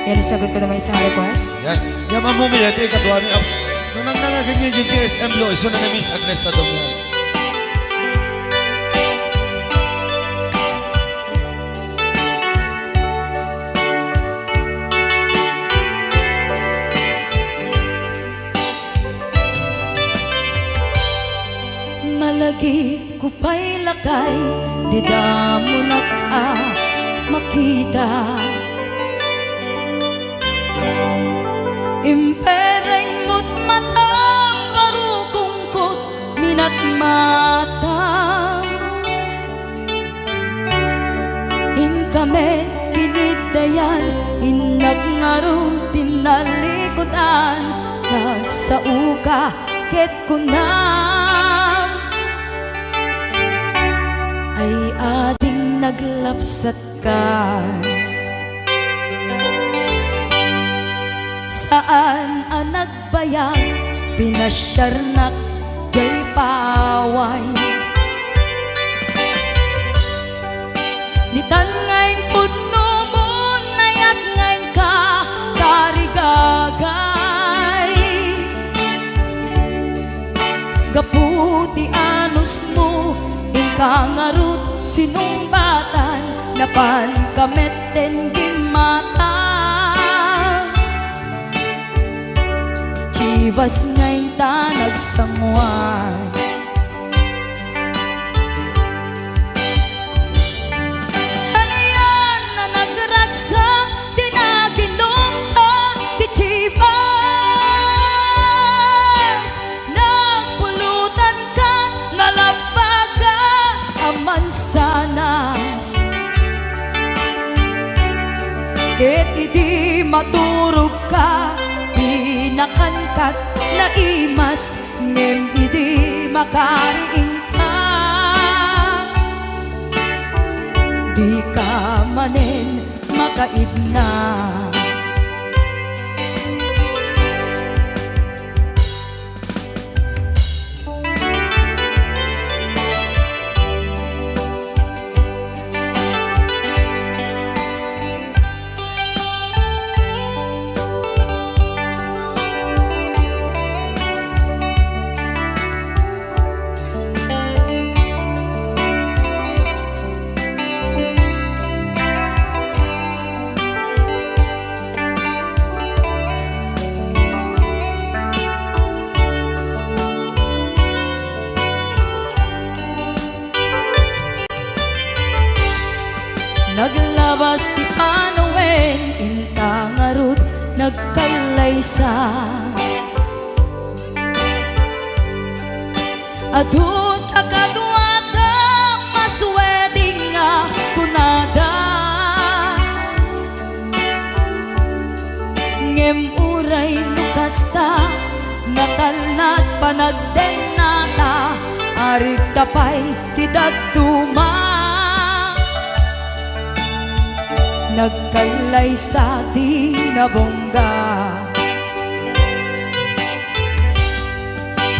Yan, sagot ko naman isang request. Yan. Yan ang mumiyate, kadwa ni nung nangnangagin niya yung GSM lo, iso na Miss Agnes sa dong yan. Malagi ko pa'y lakay, di da mo makita. Impereng mo't mata, parukungkot minat mata. Inkame pinidayan, inagnaro tinalikodan, nagsauka ket kunam. Ay ading naglapsat ka, saan ang nagbayag, pinasyarnak jay paway. Nitan ngayon pudno mo, nayat ngayon ka, karigagay. Gaputi anos mo, kangarut sinumbatan, napan kameten gimata. Chivas ngayon ta nagsamuan, ano yan na nagragsa, tinaginom ta di Chivas. Nagpulutan ka, nalabaga mansanas, ket idi maturog ka, pinakangkat na imas, ngem idi makariing ka. Di ka manen makaidna, naglabas ti Panoen, intangarut nagkalaysa. Adun akadwada masweding nga kunada, ngem uray nukasta, natalnat panagdenata, arit tapay ti daduma. Nagkailay sa tinabongga,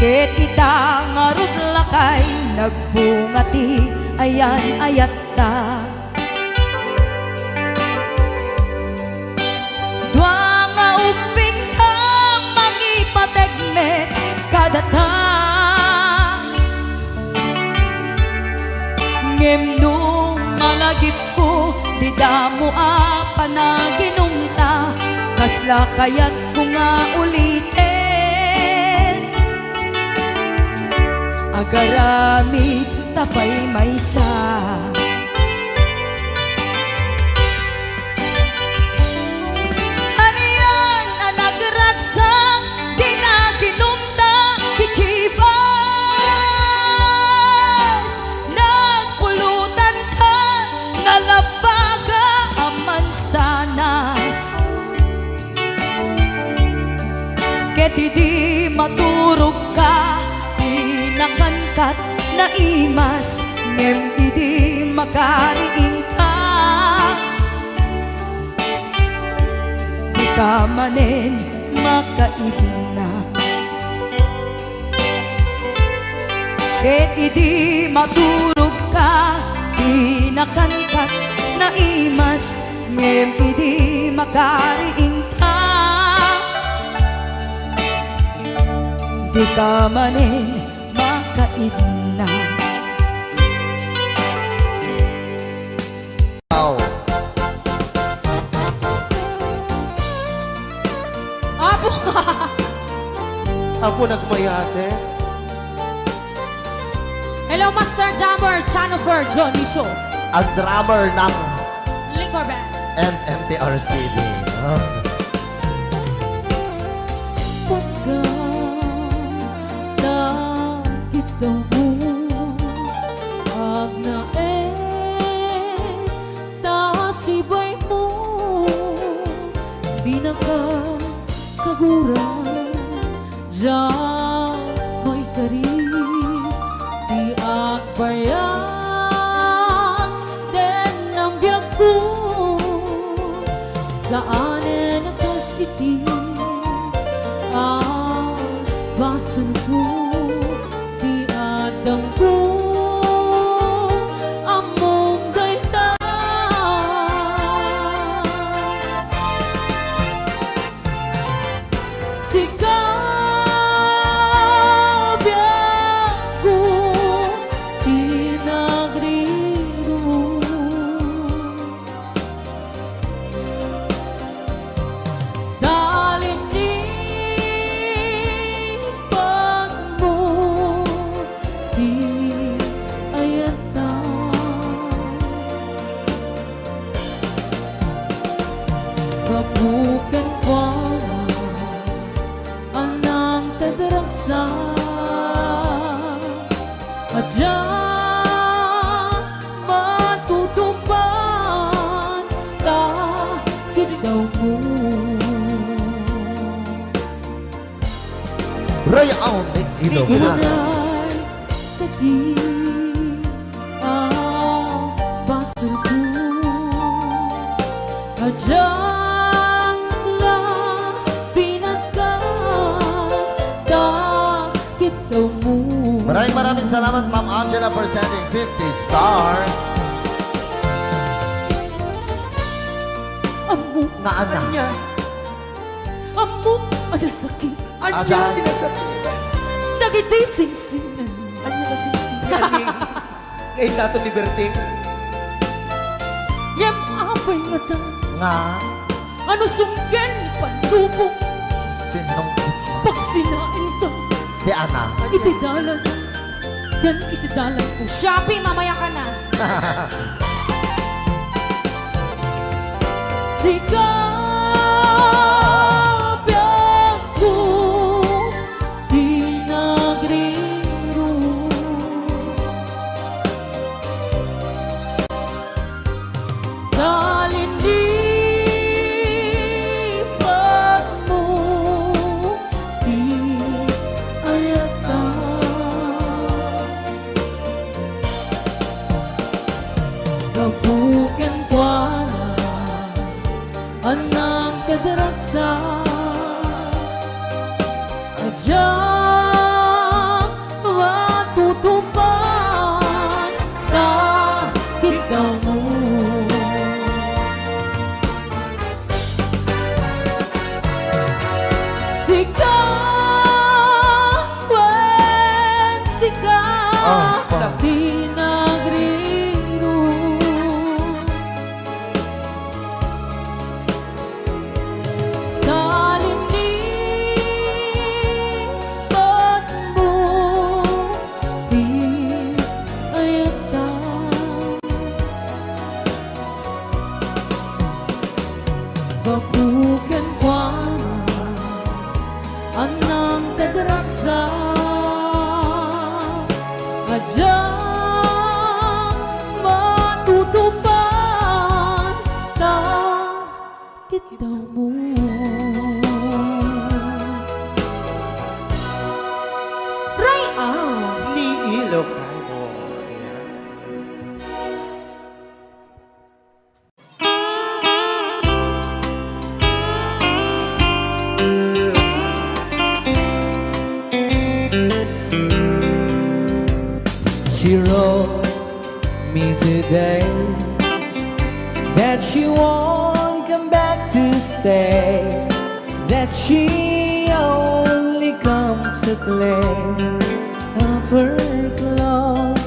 ket itangarut lakay, nagbungati ayan ayatta. Dua nga upin ka, magipategmet kadata, ngem nung malagip ko, di damo panaginumta, kasla kaya't ko nga ulitin. Agaramid tapay maysa, ano yan ang nagragsa, di naginumta di Chivas. Nagpulutan ka, nalabaga mansanas, ket idi maturog ka, pinakangkat na imas, ngem idi makariing ka. Di ka manen makaidna, ket idi maturog ka, pinakangkat na imas, ngem idi makariing ka di ka manin makaidnan. Wow. Apo Ako nagmayate. Hello Master Jammer, Chanofer, Johnny Show, Ang drummer ng Liquor Band. MMTRCD. Oh. Kita mo agnae tasibay mo di na ka kaguran diyan mo'y karib di agbayan den ang biyak ko saan nakasiti ang basan ko dangko among gaita sikap ko tinagriro dalin di pag mo di ayata kabukan ko anang tadarangsa adyan matutupan kahit daw mo Ray out ni Ilocos. tadi ang baso ko adyan lang pinagkakit daw mo. Maraming salamat Ma'am Angela for sending 50 stars. Amok Nga anak. amok ada sakit Ajan. dagiti singsingan Ano na singsingan ngayon nato liberty. yam apay mata Nga. ano sunggan pandubok Sinong pagsinain ta si Ana. itidalan yan itidalan ko Shopee mamaya ka na sikap ko tinagriro dalin di pag mo di ayata kabukan ko anang kadaragsa adyan matutupan kahit daw mo sikap wen sikap tinagriro dalin di pag mo di ayata kabukan ko anang tadaragsa adyan matutupan kahit daw mo. Ray out Ni Ilocano. She wrote me today that she won't come back to stay, that she only comes to claim of her clothes.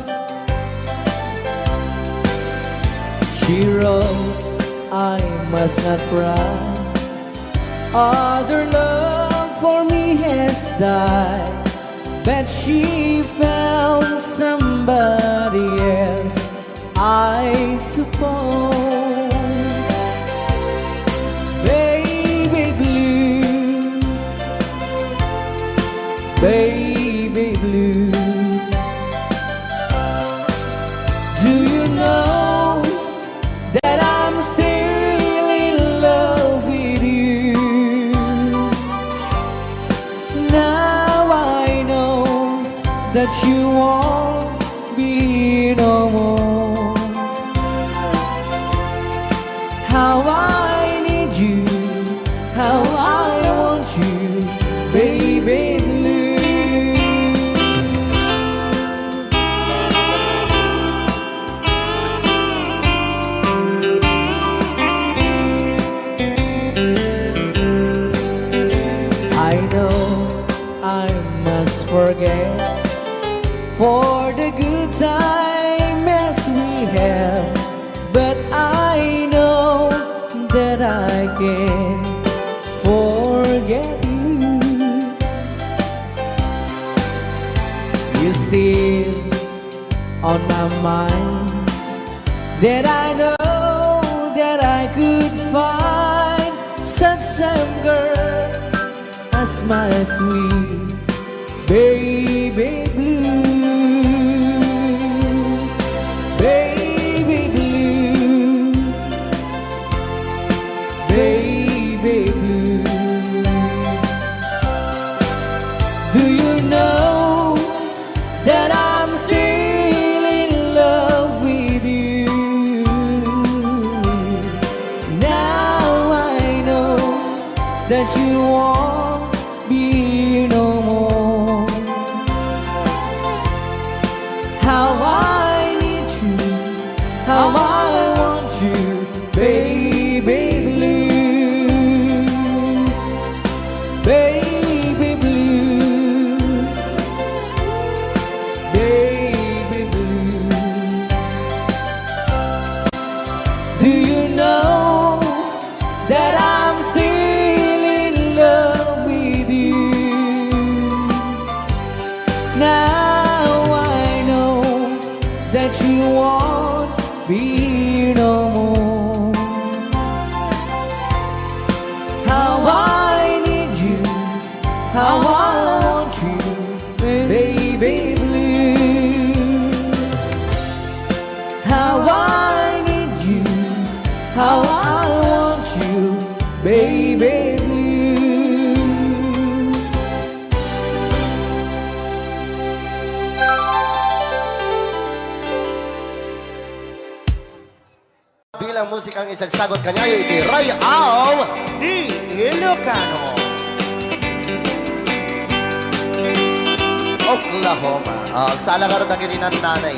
She wrote, I must not cry, other love for me has died, but she found somebody else, I suppose. Baby blue, baby blue, do you know that I'm still in love with you? Now I know that you won't be here no more. How I need you, how I want you, baby blue. I know I must forget for the good times we have, but I know that I can forget you. You're still on my mind, that I know that I could find such a girl as my sweet baby blue. Baby blue, baby blue, do you know that I'm still in love with you? Now I know that you won't be here no more. How I need you, how I want you, baby blue, baby blue, baby blue. Do you know that I'm still in love with you? Now I know that you won't be here no more. How I need you, how I want you, baby blue. How I need you, how I want you, baby blue. Bilang musik ang isagsagot kanya ay Rayaw di Ilocano, Oklahoma. Ang salagaran na kininan nanay.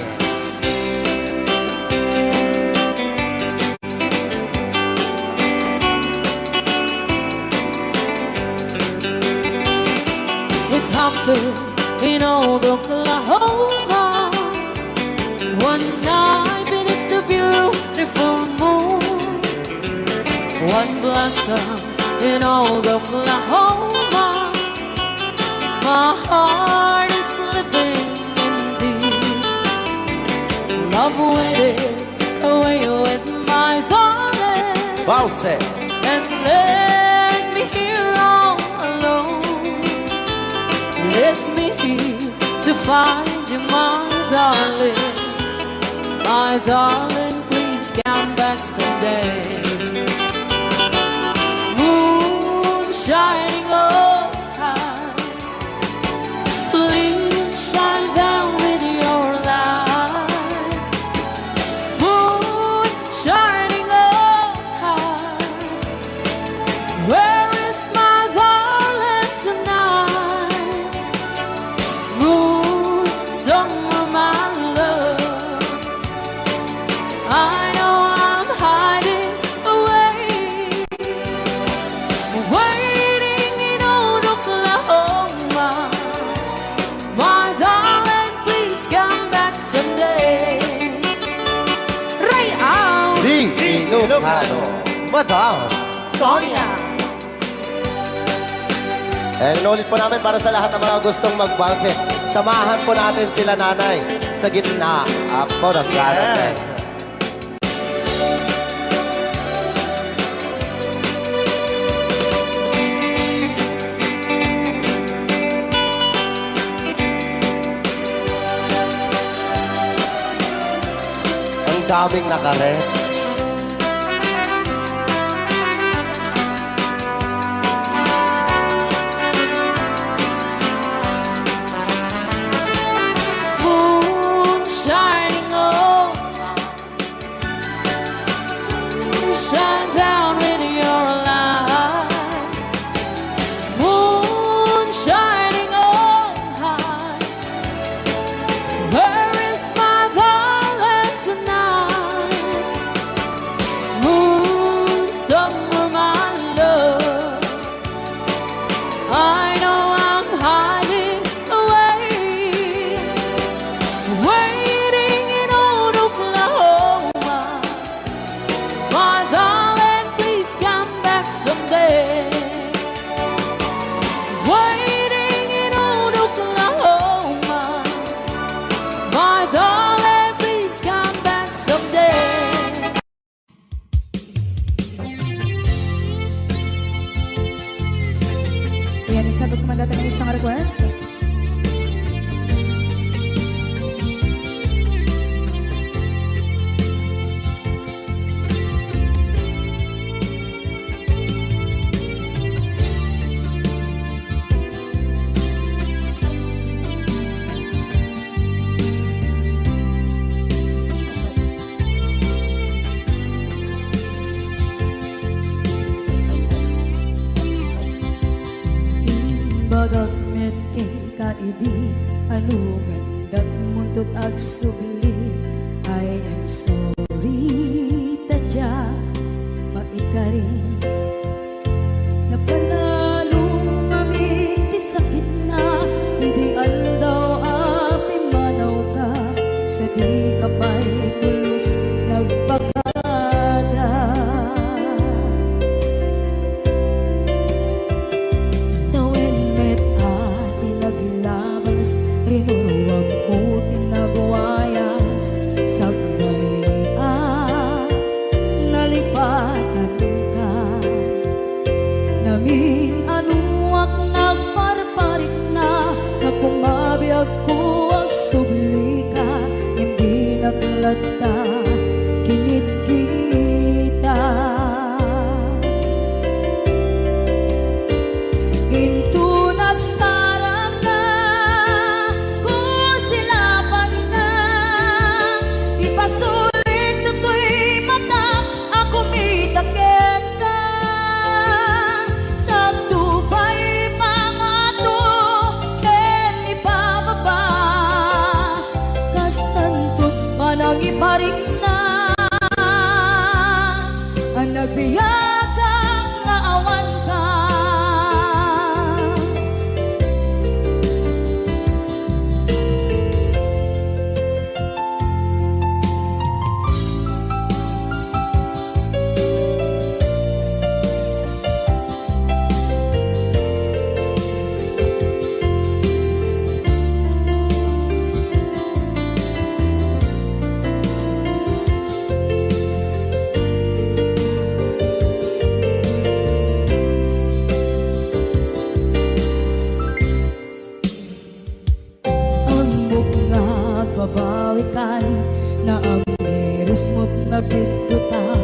It happened in old Oklahoma, one night beneath the beautiful moon. One blossom in old Oklahoma, my heart is living in thee. Love waited away with my darling, Bause. and let me here all alone. Let me here to find you, my darling. My darling, please come back someday. Moon shining oh high, please shine down with your light. Moon shining oh high, where is my darling tonight? Moon, summer, my love, Di Ilocano, Madam Sonia. And inulit po namin para sa lahat ng mga gustong magbanse. Samahan po natin sila nanay sa gitna. Apo ng yes. Ang daming nakaret. Moon shining on, shine down with your light. Moon shining on high. Where is my darling tonight? Moon, summer, my love. I know I'm hiding away, waiting in old Oklahoma. My darling, please come back someday. Waiting in old Oklahoma. My darling, please come back someday. Ayan, sabot kumandata ng isang request. Bagat met kay kaidi anugan dat muntot ag subli. I am sorry tadya maikari napanalo kami di sakit na ideal daw api manaw ka sa di kapay tulos nagpagada. Tawin met ati naglabas rinuwag ko tinagwayas sagbay nalipatan ka namin anuak nagparparit na nakumabiyag ko ang subli ka hindi naglata kinit kita. Into nagsarang na kung silapan ka ipasulit to'y mata ako mitakit ka sa tubay mga to ken ipababa kastantot manang iparik na ang nagbiyagang naawan ka. Babawikan na ang miris mo't nagpituta.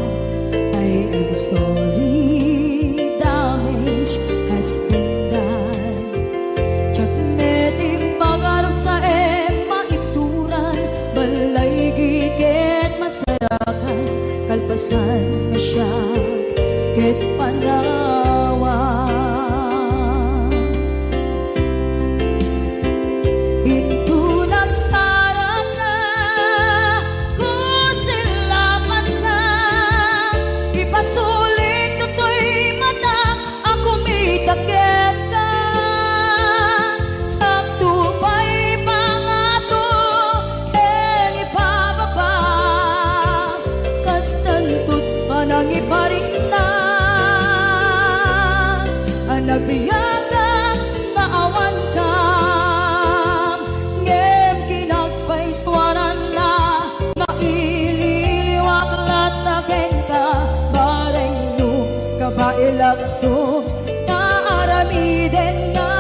I am sorry, damage has been done. Tsak metim pagarap sa maituran balay gigit masarakan kalpasan na siya ket panawa. Into nagsarang na kung silapan ka ipasulit to'y mata ako mitakit ka sa tubay mga to ken ipababa kastan tulak to naaramiden na.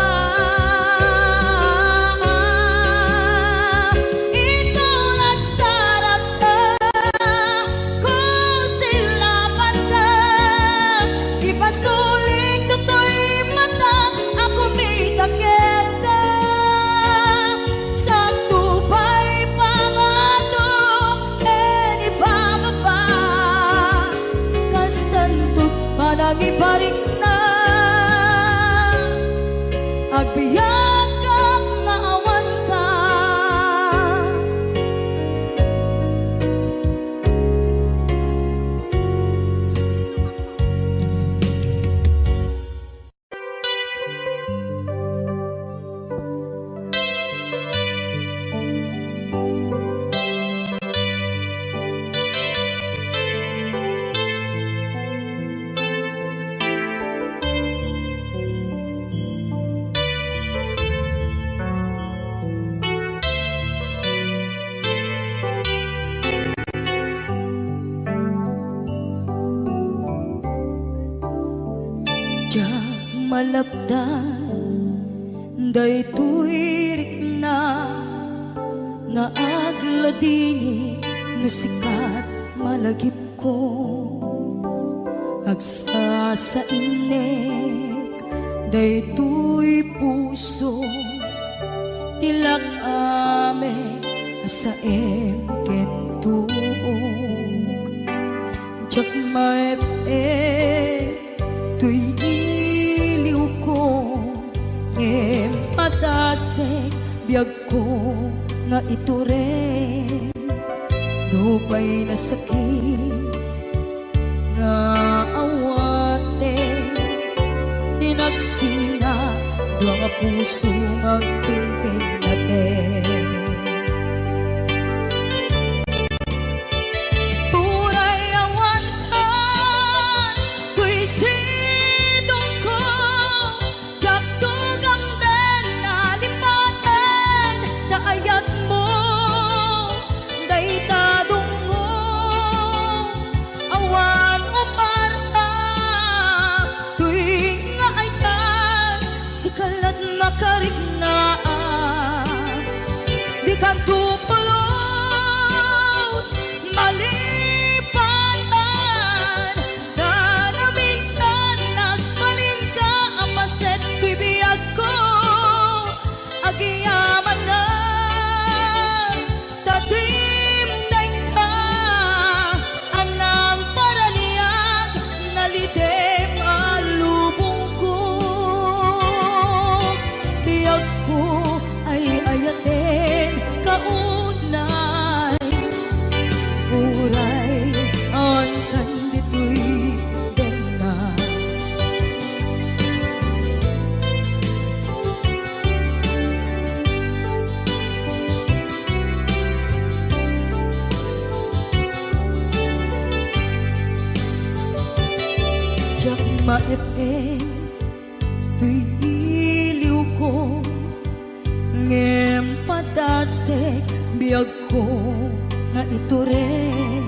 Ikaw nagsarap na kung silapan ka, ipasulit to'y mata ako may takip ka. Sa tubay pangato en ibababa, kastantot panangiparik na agbiyak kang maawan ka. Diyak malapdan daytoy rikna nga agladini nga sikat malagip ko agsa sa inek daytoy puso tilak ame sa emkentuog diyak tuy iliw ko empatasek biyag ko nga ito rin lupay na sakit nga awate tinagsinga dua nga puso nga pimpin natin. Di ka tupulos malipanan na minsan nagbalin ka ang paset ko'y biyag ko agiyaman na tatimdeng ka ang namparaniag nalidem alubong ko biyag ko ay ayatin kaunay uray ang kandito'y denga. Diyak maepeng tuy iliw ko ngem padasek biyag ko nga ito rin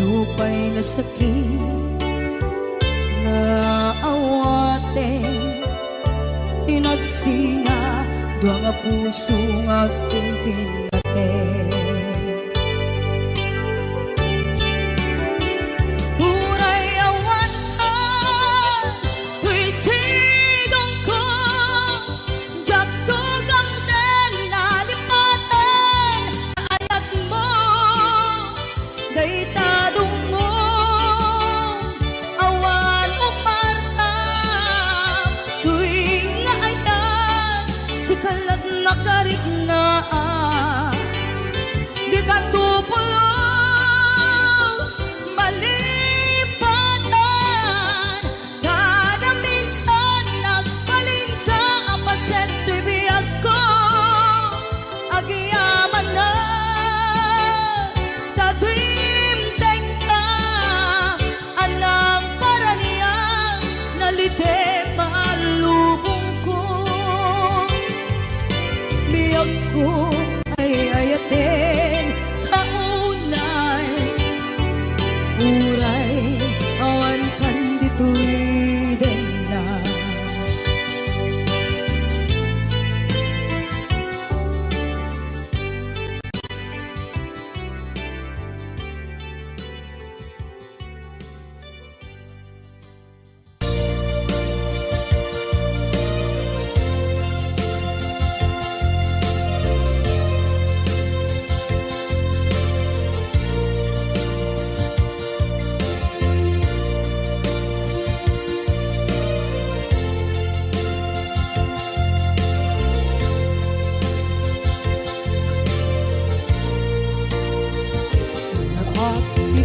lupay na sakit nga awate tinagsinga dua nga puso nga pimpinate. Nakarik na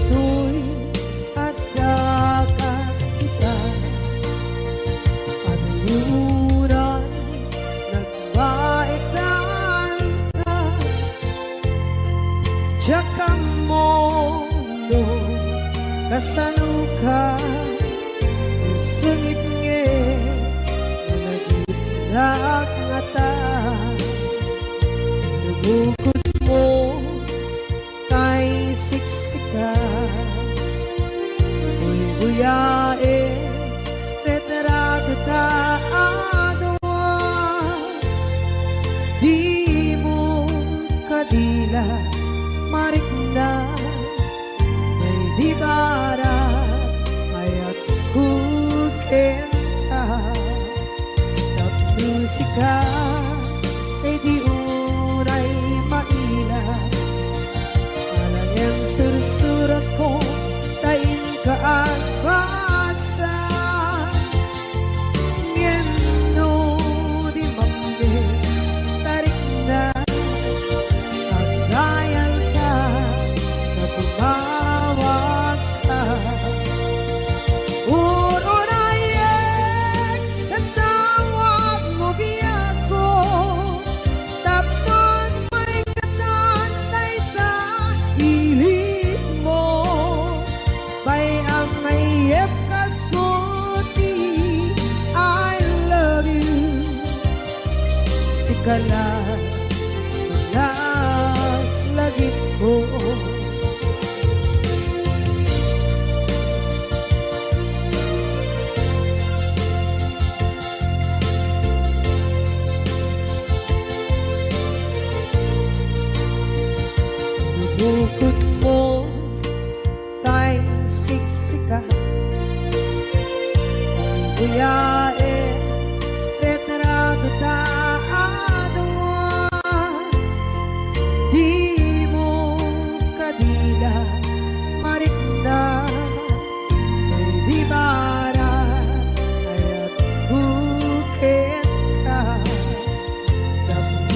Ito'y adakan kita. Ano yuran nagwaitan ka. Tsaka mo no kasaluka sungit nge nagigdak ngata. Nabukod mo kay siksika. Uy buyae tetrago ta adwa. Di mo kadila marikna may di bara ayat kukenta. Musika kay di uray maila. Alang yang sursurat ko tain ka at basa. Ngeno di mambe tarik na kagayal ka na tumawag ka. Ururayek katawag mo biyako. Tapton may katantay sa hilig mo. Bay ang mayep kaskuti, I love you. Sikala lagit ko. Bukod mo kay siksika. Buyae tetrago ta adwa. Di mo kadila marikna may di bara ayat bukit ka.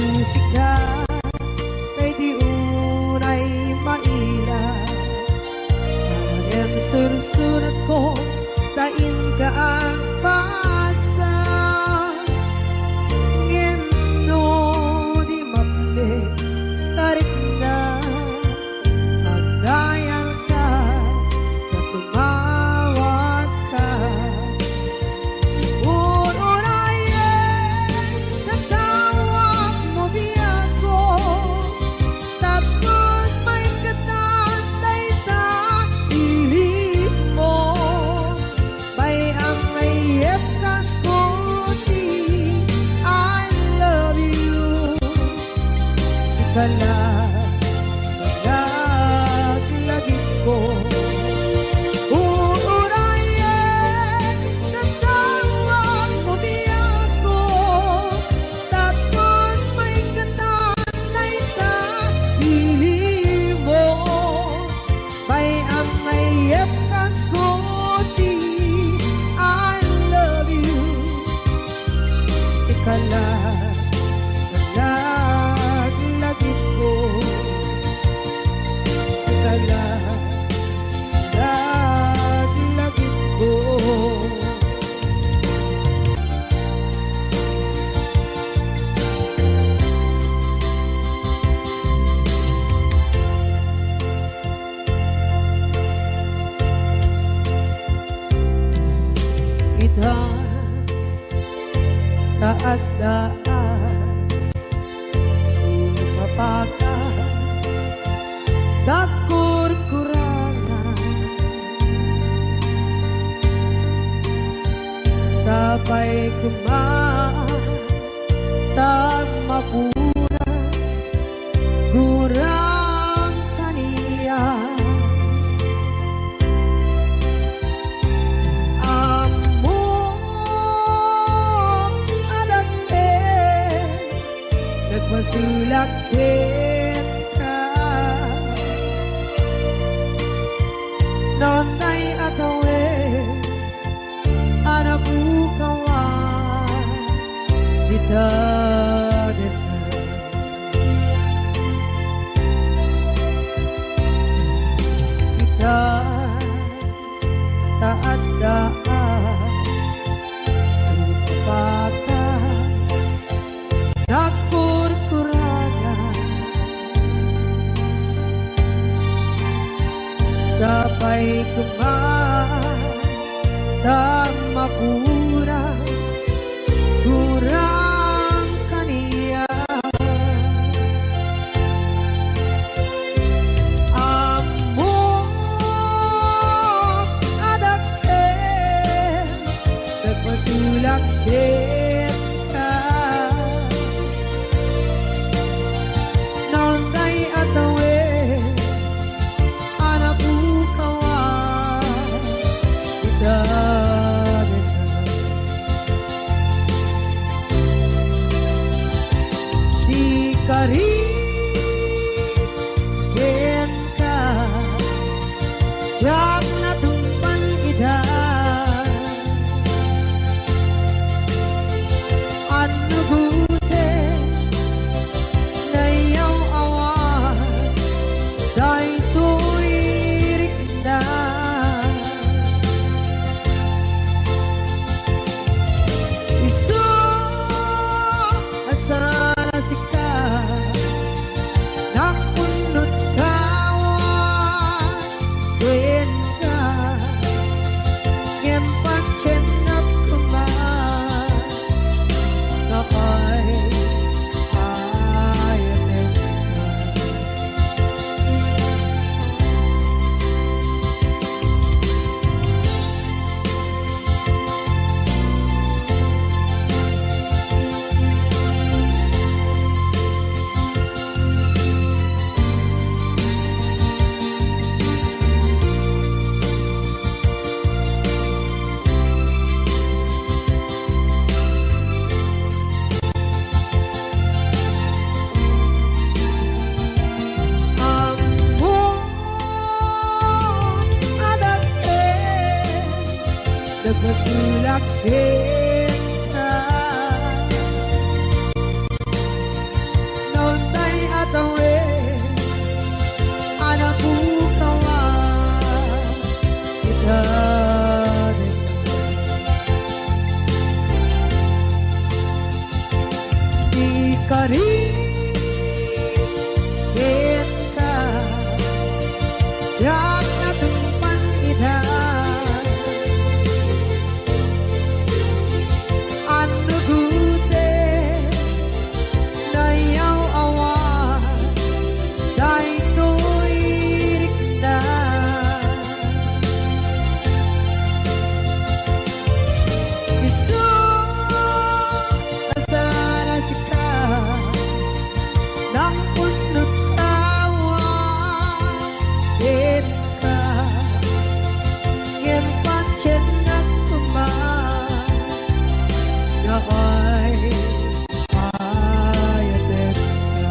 Musika kay di unay maila. Ang sursurat ko tain ka ang basa. Ngeno di mamde tarik na magdayal ka na tumawag ka. Ururayen katawag mo biyako. Tapos may katantay sa hilig mo. Bay ang mayep kaskuti, I love you. Sikala naglagit ko. Uurayen natawag mo biyako. Tapos may katantay sa hilig mo. Bay ang mayep kaskuti, I love you. Sikala naglagit ko. Sikala naglagit ko. Kita taat daan sumapakan takur-kurangan. Sabay kumaan tag mapunas gurang kaniya. Nagmasulakit ka nonay atawin anabukawan ditadet kita Ay kumatang mapuras kurang kaniya Amo adakten nagpasulak din ka Nangay atawin anak bukawan Idanin Di ka rin ka Diyak na tumpan idan Ano gute na iyong awan Dahil to'y rikda Isu asana sika Nakunot kawan Wen ka Ngempan chenap kuman Nakay ayanin Nagpasulak din ka Noon tayo atawin Anak bukawan Idanin Di ka rin ka Diyak na tumpan idan Ano gute na iyong awan Dahil to'y rikda Isu asana sika Nang punot kawan Din ka Ngempan chenang kuman Nakay ayatin ka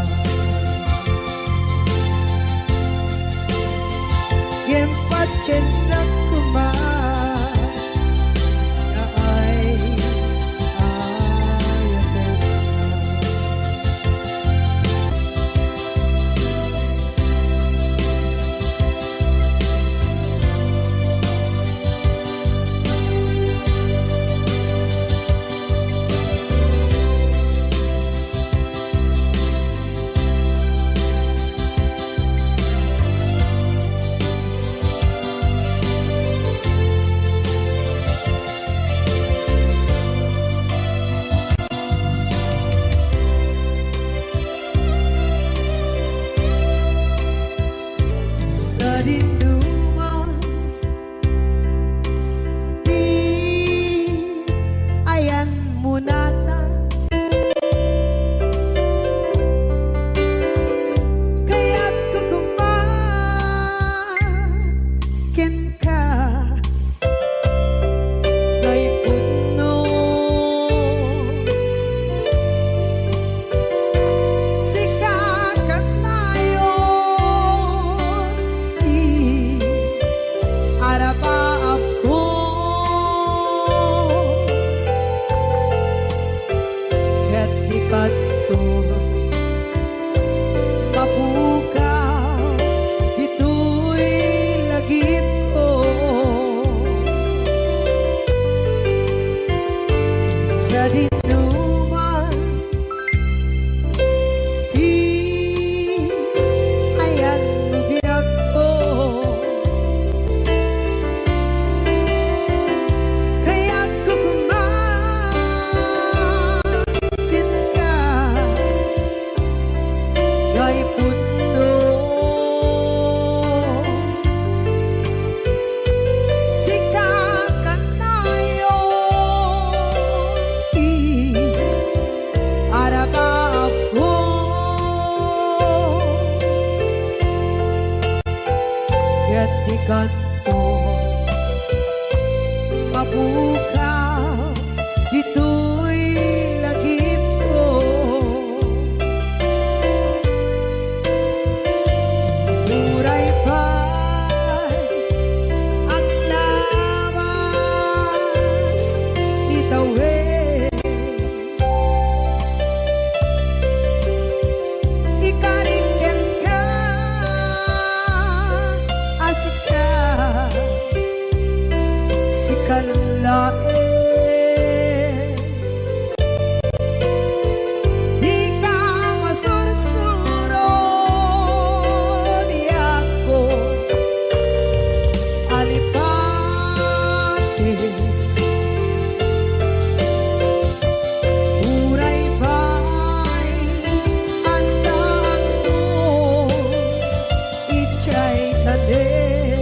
Ngempat chenang kuman Nakay ayatin ka Sa dinduman Di ayan mo nata Kaya't kukumakin ka Kay puno Sikakat tayo Arapaap ko Ket ikat to Mapukaw Ito'y lagip ko kalain. Di ka masursuro niya ko alipate. Uray ba'y andaan mo ichay tanin.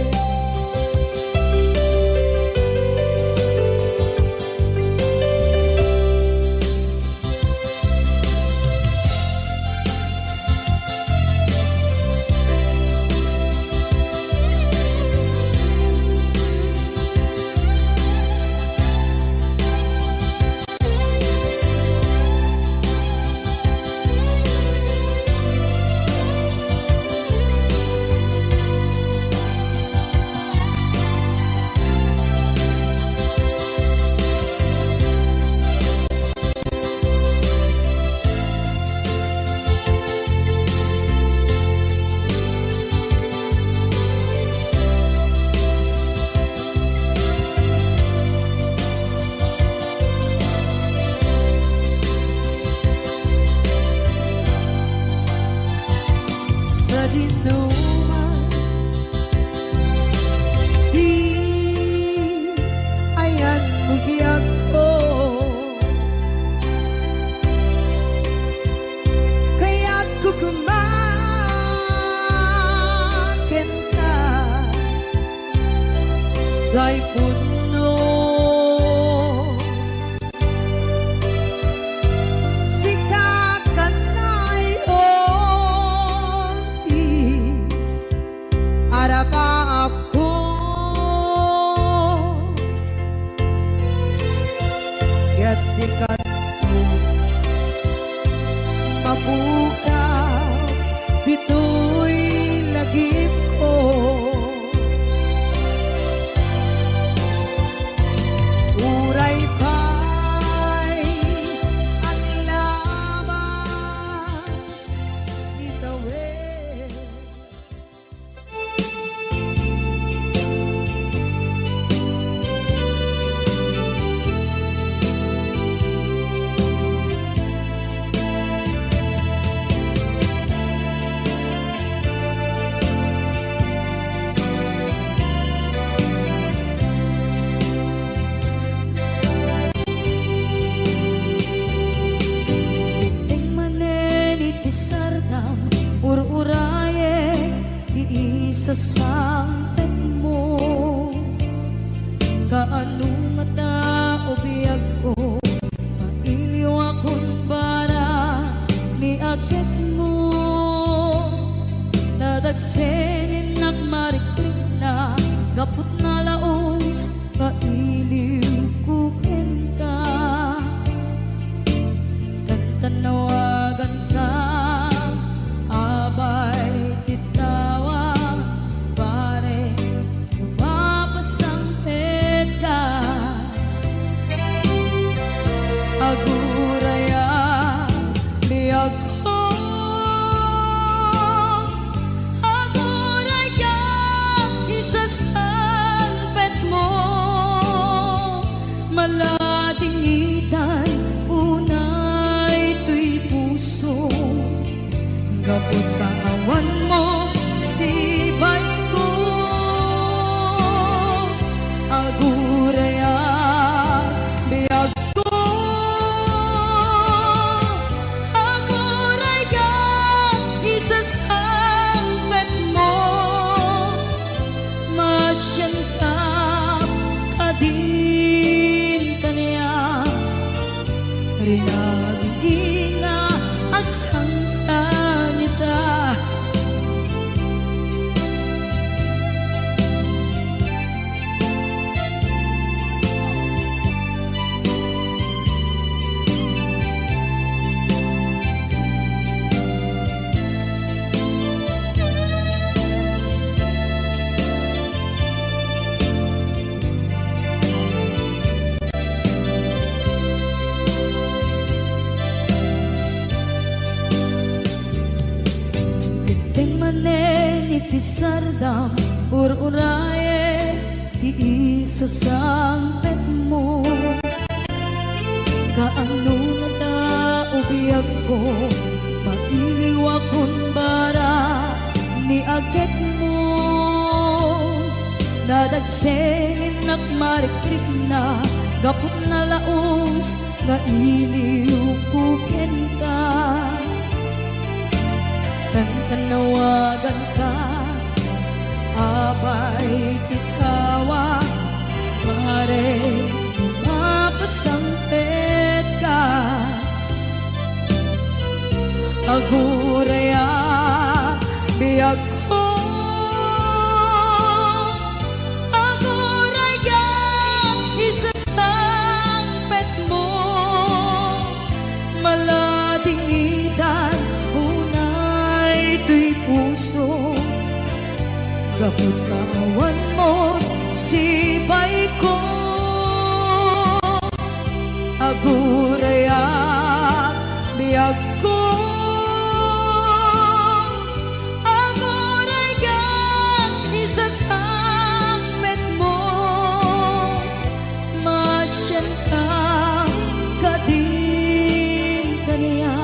Sa dinuman di ayan bugiyag ko, kaya't kukumakin na gay puno. Arapa ako kaya't ikat mo mabuka dito'y lagip ko. Uray pa'y ang labas itawid. Ur-uraye di isa sangpet mo, kaano nga tao biyag ko, mailiw akong bara ni agit mo. Nadagsenin nagmariklik na gapot na laos, kailiw kukin ka, tantanawagan ka. Abay titawa pare lumapasangpet ka. Aguraya biyag ko, aguraya isasangpet mo. Malating itay unay tuy puso, kapot kaawan mo sibay ko. Aguraya biyag ko, aguraya isasangpet mo. Masyantap kadin kaniya rinaging nga agsangsan nita. Pisardam ur-uraye di isasangpet mo. Kaano na taubiyag ko, mailiwa kon bara ni agit mo. Nadagsengin at marikrip na, gapot na laos, nga iliukukin ka. Tanawagan ka, abay tikawa, pare mapasampet ka. Aguraya, biyag ko, aguraya, isasampet mo. Malading idan, unay ito'y puso. Gapot kawan mo, sibay ko. Aguraya, biyag ko. Aguraya, isasampet mo. Masyan ka, kading kaniya.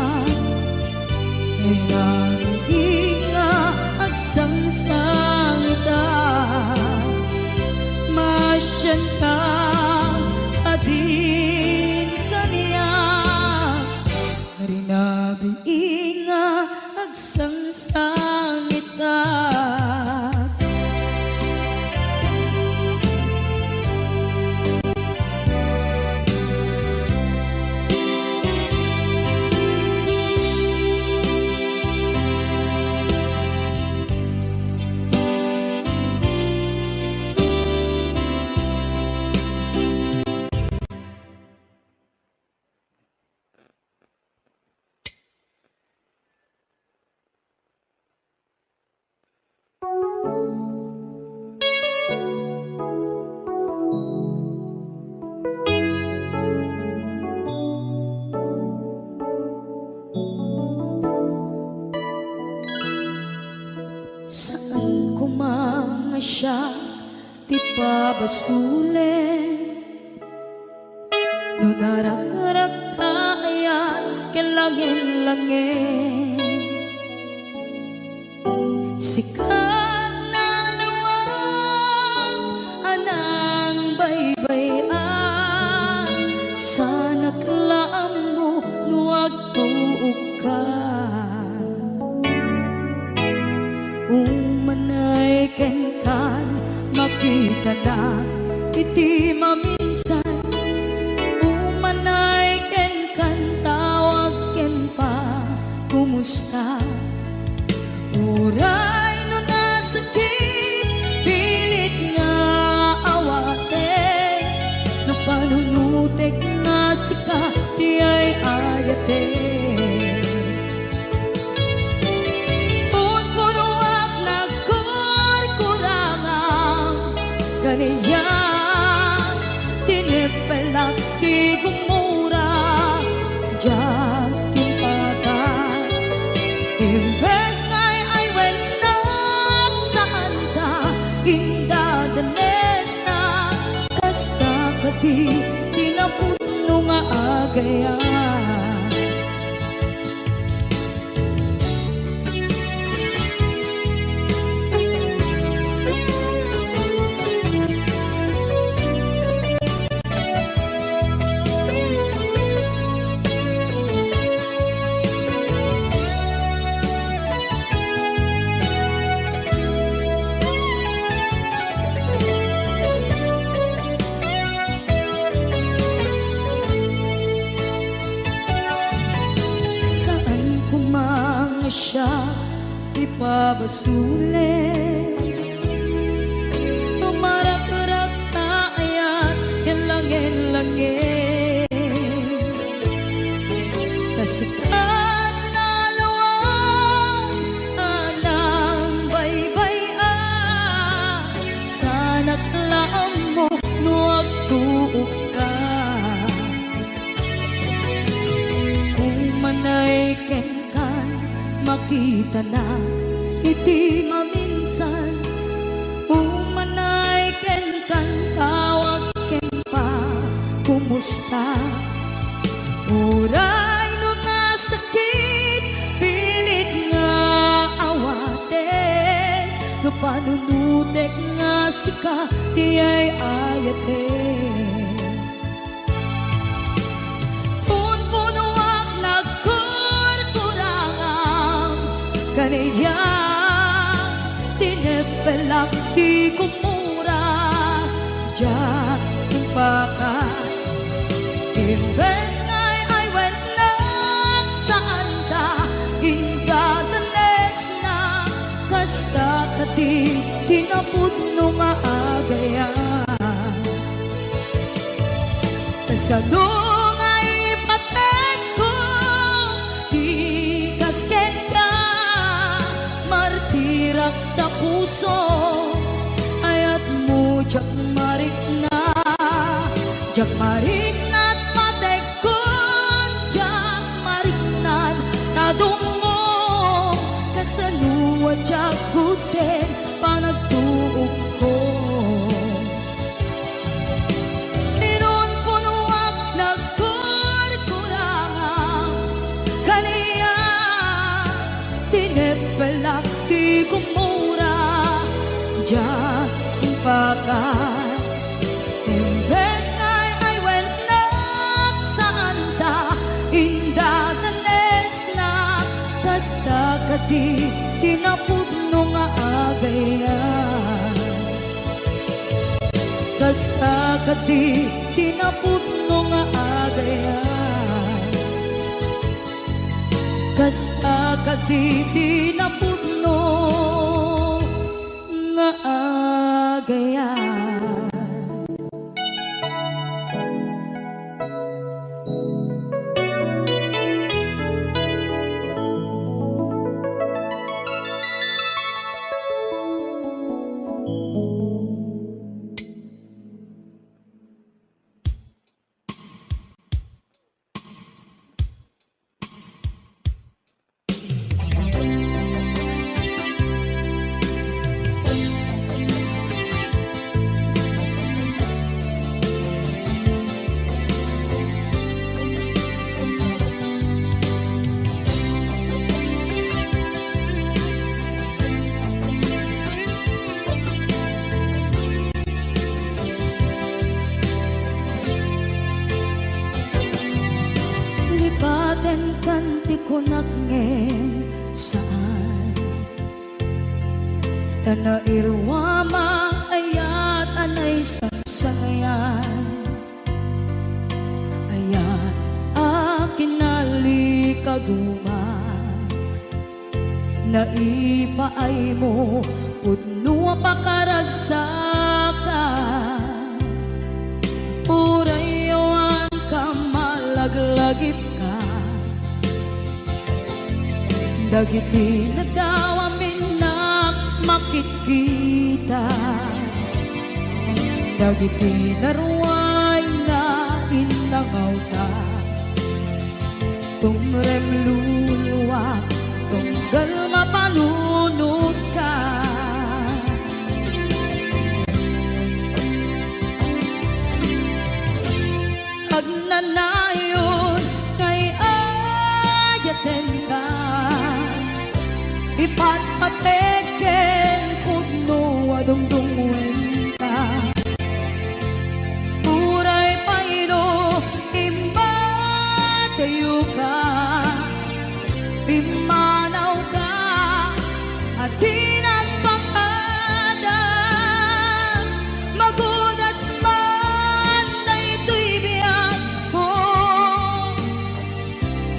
Nga agsangsangita, masyan ka, adin kaniya. Rinabi nga agsangsangita. Saan ko mga siya ti pabasule, no narak-rak tayan kelangin-langin. Sikat na lawang anang baybayan, sana't laam mo nuwag tuog ka. Umanay kenkan, makita na iti maminsan. Umanay kenkan, tawag ken pa, kumusta? Uray no nasakit, pilit nga awate. No panunutek nga sika, di ay ayate. Ganyan, tinipelak, di gumura, diyan timpagan. Imbes ngay ay wenak saan ka, indadanes na, kasta ka di, tinapuno nga agayan. Siya ipabasule, tumarak-rak tayan kelangin-langin. Kasikat na lawang anang baybayan, sana't laam mo nuwag tuog ka. Umanay kenkan, makita na iti maminsan. Umanay kenkan, tawag kamusta? Uray no nga sakit, pilit nga awaten, no panunutek nga sika, di ay ayaten. Punpunuak nagkurkurangang, kaniya tinepelak di kumura, diyak yung baka. Imbes ngay ay went nagsaan ta, ingadanes na, kasta kati tinapod no maagaya. Tasanong ay paten ko, di kasken ka, martirak na puso, ayat mo jak marik na, jak marik na't patek ko, jak marik na't nadungo, kasaluwa jak kuten panagtuog ko. Inon punuak nagkurkurangang, kaniya tinepelak di kumura, diyak yung pakat. Imbes ngay ay went nagsaan ta, indadanes na, kasta kati tinapod no nga agayan. Kasta kati tinapod no nga agayan. Kasta kati tinapod no nga agayan. Lipaten kanti ko nagngeng saan, tanairwama ayat anay sangsangayan, ayat akin nalikaguma, naipaay mo pudno pakaragsakan, urayawan ka malaglagip ka, dagiti na daw amin na makikita, dagiti na ruway na inangaw ta, tumrem luluwa, tunggal mapanunod ka. Agnanayon kay ayaten ka, ipatpateken pudno adungdungwen ka, uray pairo imbatayo ka, pimanaw ka at tinagpakada, magudas man na ito'y biyak ko,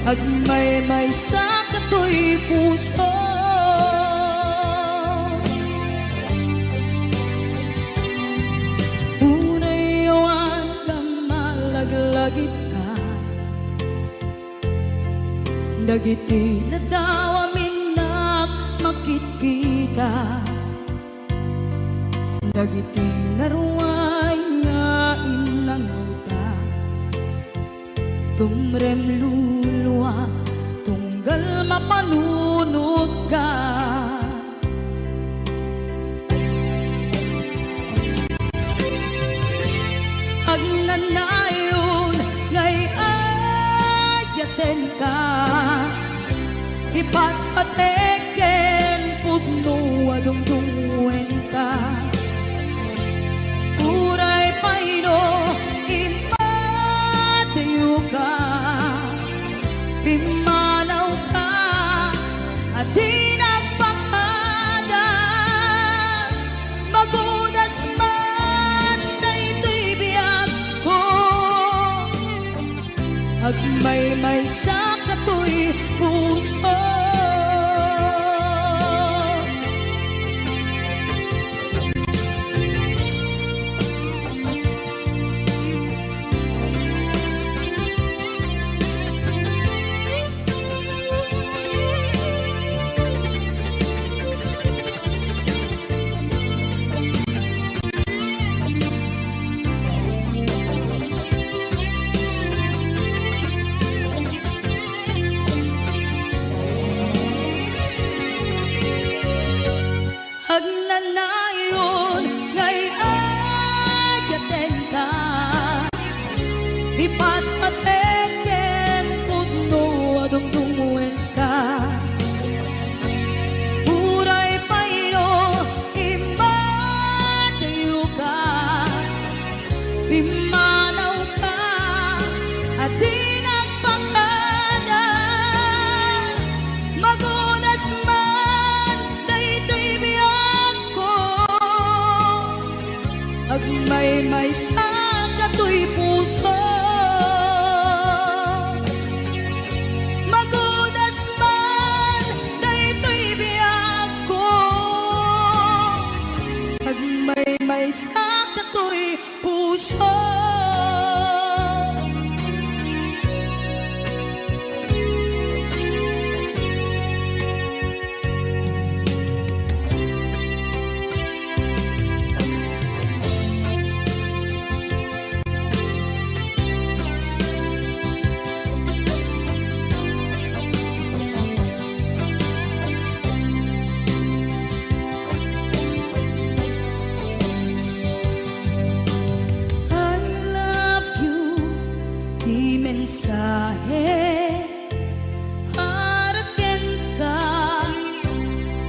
agmay-may sa kato'y puso. Unayawan ka malaglagip ka, dagiti na daw amin na makikita, dagiti na ruway nga inangaw ta, tumrem luluwa, tunggal mapanunod ka. Agnanayon ken ka ipatpateken pudno adungdungen ka uray payno imatayo ka pimanaw ka at di nagpakada magudas man daytoy biyag ko agmay-may sa katoy puso. Agnanayon ngay ayaten ka ipatpateken pudno adungdungen ka uray payno imatayo ka pimanaw ka at di nagpakada magunas man daytoy biyag ko agmay-may sa katoy puso magunas man daytoy biyag ko agmay-may sa katoy puso. Mensahe haraken ka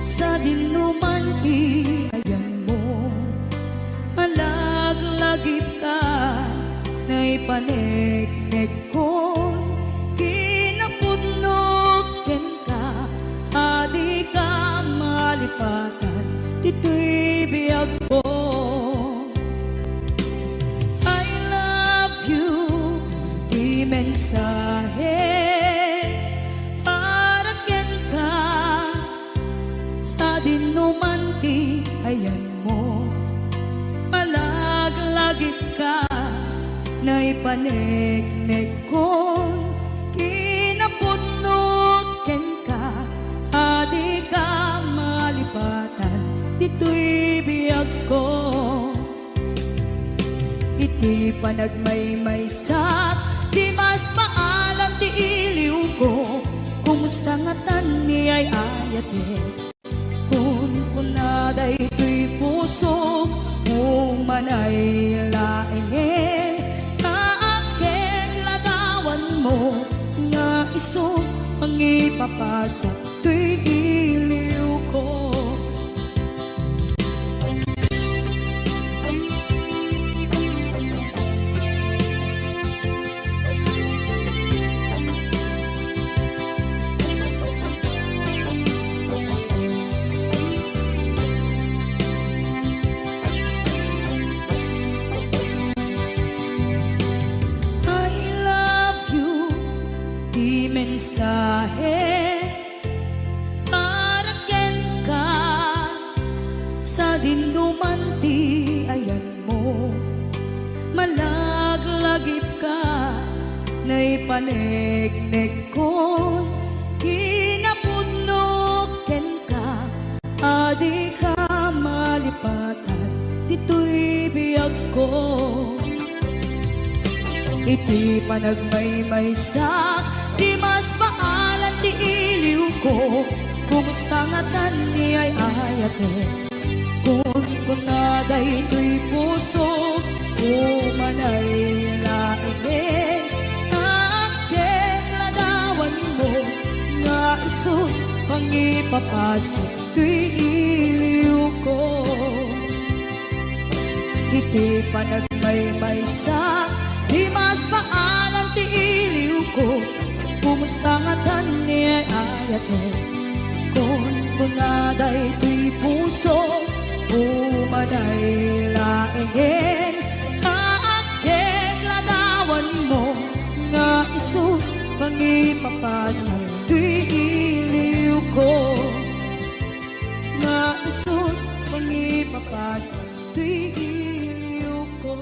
sa dinuman ti ayan mo malaglagip ka na ipaneknek ko kinapudnot ken ka adi ka malipatan dito'y biyag ko. Mensahe haraken ka sa dinuman ti ayan mo malaglagip ka na ipaneknek ko kinapudnot ken ka adi ka malipatan dito'y biyag ko iti panagmay-maysak di mas maalam ti iliw ko kumusta nga tan ni ay ayate kun kunaday to'y puso kung manay laenge kaaken lagawan mo nga iso ang ipapasa to'y iliw ko. Mensahe haraken ka sa dinuman ti ayan mo malaglagip ka na ipaneknek ko kinapudnot ken ka adi ka malipatan dito'y biyag ko iti panagmay-maysak di mas paalan ti iliw ko kumusta nga tan ni ay ayate kun kunaday to'y puso umanay laine aken ladaw Pangipapasok tuy iliw ko. Iti panagmaymay sa di mas paalam ti iliw ko. Kumusta nga tani ay ayat mo kon kunaday tuy puso umaday laengin kaakit ladawan mo nga iso pangipapasok tuy iliw ko. Nga iso pangipapasok tuy iliw ko.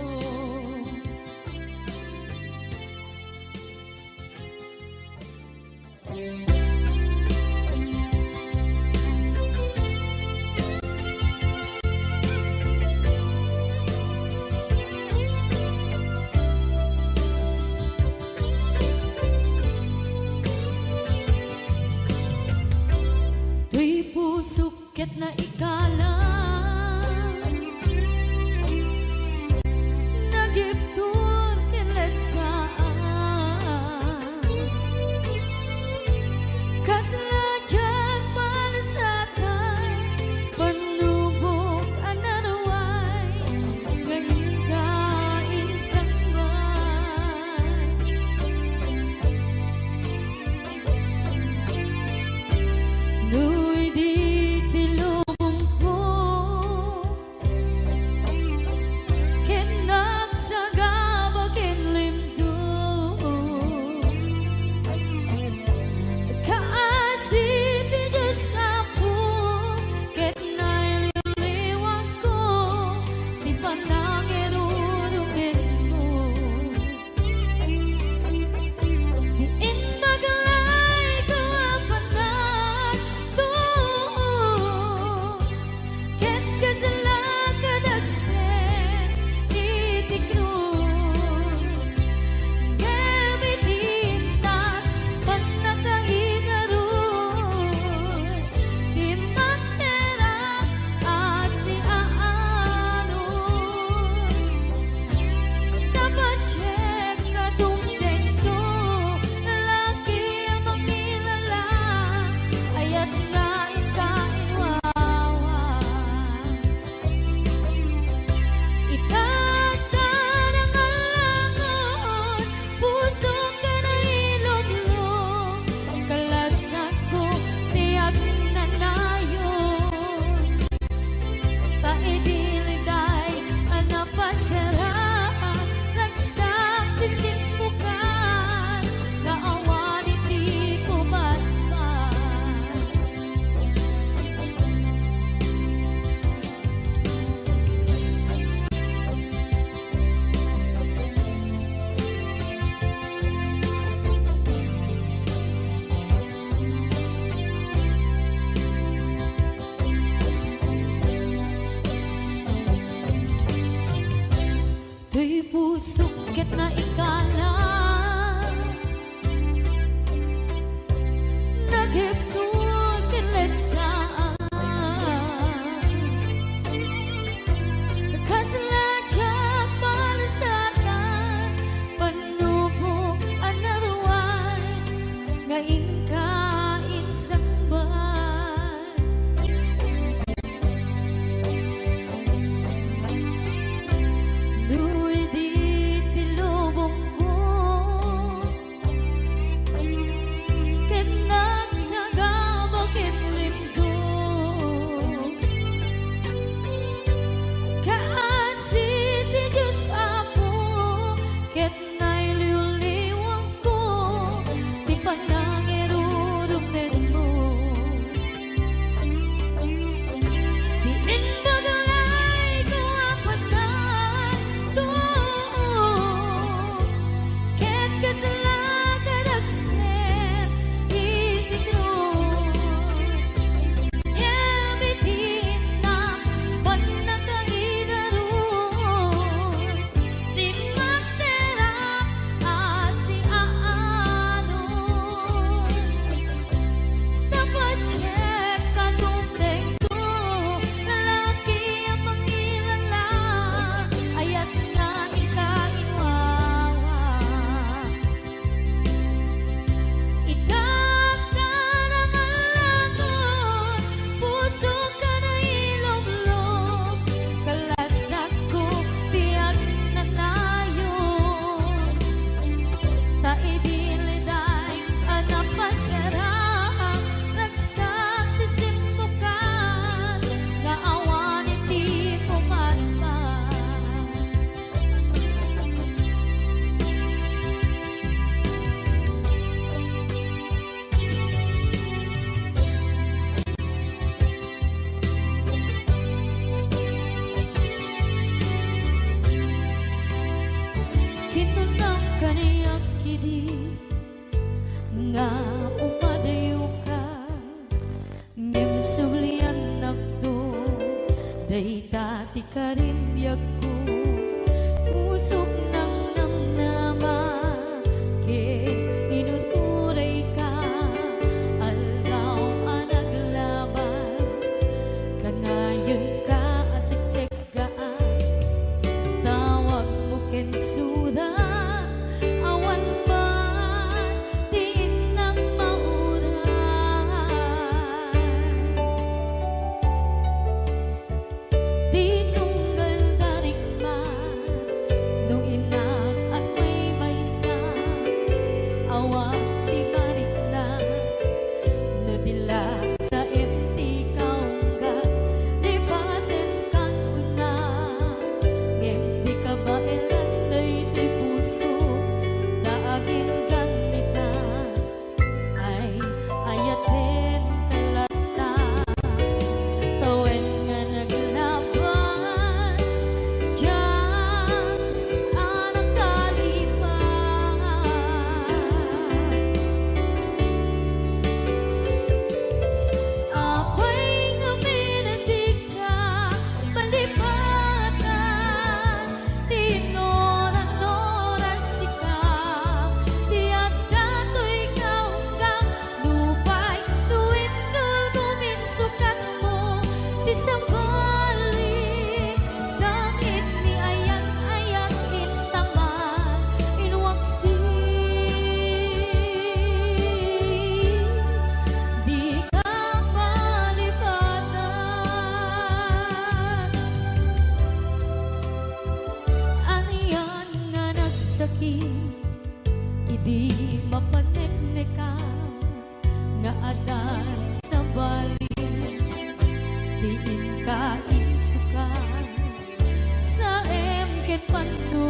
Tuy pusukit na ikala nagiptur kilit ka kasla dyan palasakan panubok ananaway ngayon ka insangban nuy di tilubong ko kinagsagaba kinlimdo kaasip di Diyos ako kinaililiwag ko di panangirurungin mo diin magalay ko ang panag to ket kasalan kadagsen iti krus gamitintan panakainarus di matera asi aanos dapat check na tungteng ko lalaki ang makilala ayat nga ikainwawa itagdan ang alangon puso ka na iluglong kalasag ko tiyak na nayon paidiliday anapasaraan nagsaktisin mo ka naawan iti kumatman tuy pusukit na ikala naghiptut kilit ka kasla dyan palasakan panubok anarway ngayon ka insangban nuy di tilubong ko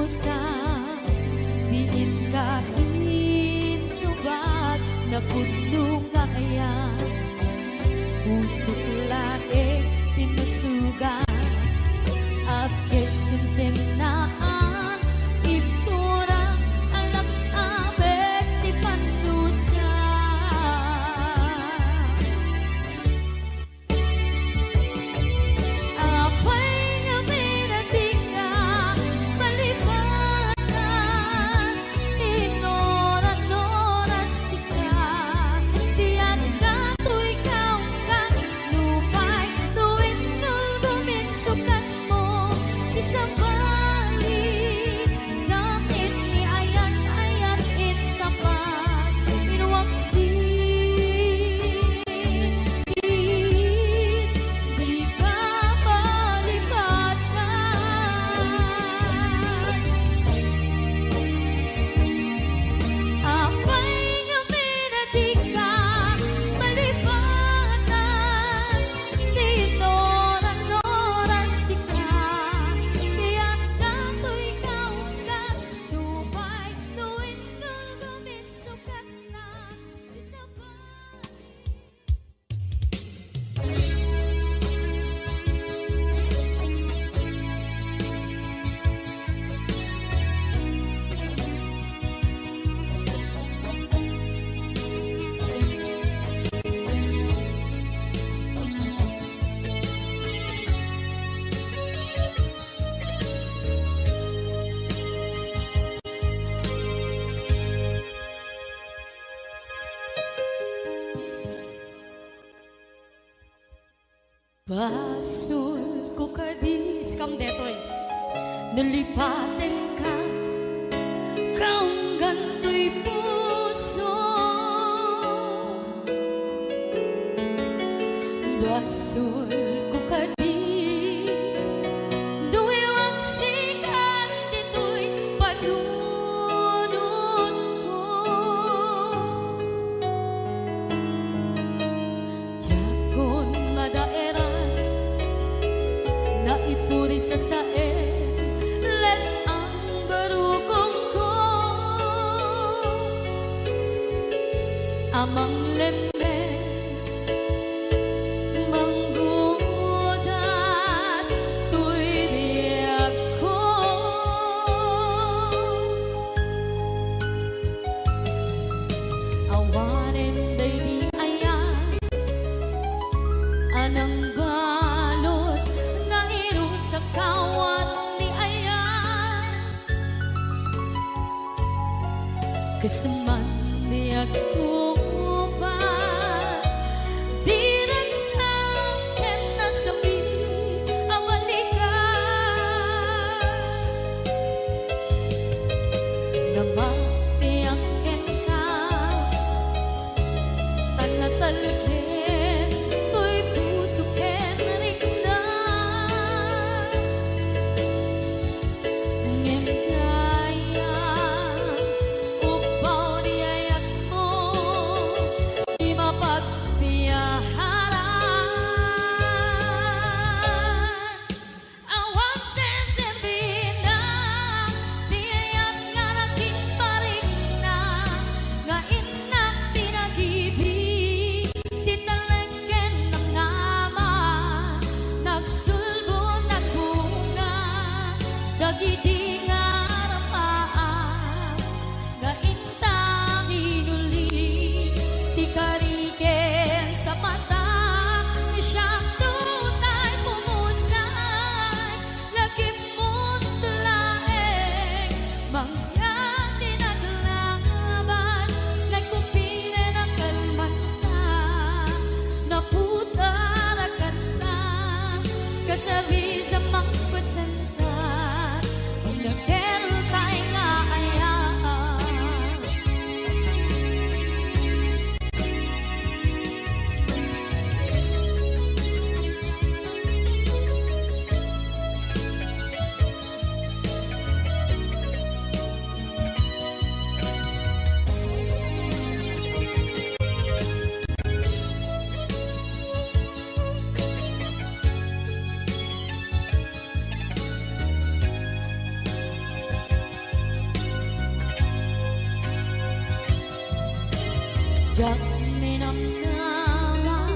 panusa diin kain subat na puno nga ayan pusok laing tinusugan apkes kinsenaan ipturang alam abek ti panusa apay nga minatinga malipatan inora-nora sika tiyan ka to ikaw ka lupay tuwing nulguminsukan mo isang balik sakit ni ayan-ayan itapat inuwaksi di ka malipatan apay nga minatika malipatan di nora-nora sika tiyan ka to ikaw ka lupay tuwing nulguminsukan na isang balik Basul ko kadis kam detoy nalipaten ka kaung gantoy puso basul ko kadis duwewang sikan ditoy panunod ko jakon madaeran na ipuri sa sae let ang barukong ko amang lemmes manggudas tuy biyak ko awanen day di ayan anang balot nga irong kakawat ni ayan kasaman niya kupas di nagsakin na sabi ang balikan na mapiyakin ka tanatalkin to'y pusukin rignan ngem kaya upaw di ayat mo di mapagpiyaharan awang sensen binang di ayat nga naging para Jak minamnama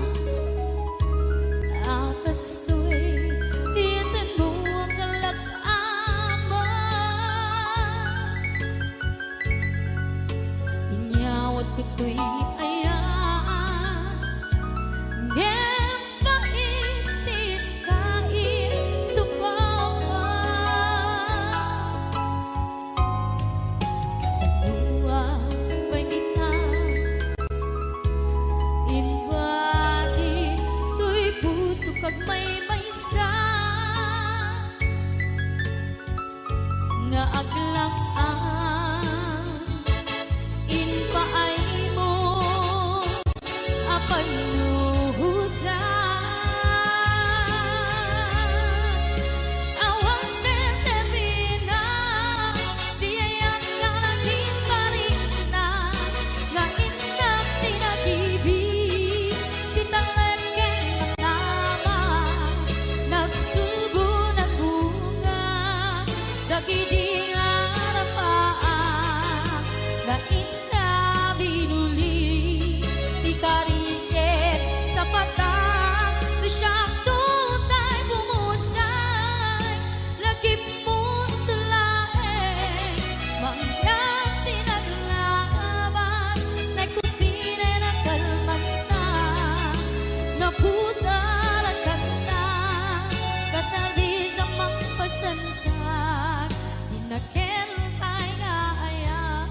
akas tu'y titin mo ang kalak-ama. Inyawat ko tu'y ayan ngem paitin kain supawa sa buwan pagita inwadi tu'y puso kag may maysa nga aglang-an inpaay mo apan luhusa awang sesebina diayang kalagin marina nga indak tinatibig titalagan matama nagsugo ng bunga dagidi arapaan nga inda binuli di kariket sa patang siyang tutay bumusay lagip mong tulae manggang tinaglaban nagkupine na kalmanta naputar at kanta kasabi sa magpasantan inakil tayo nga ayan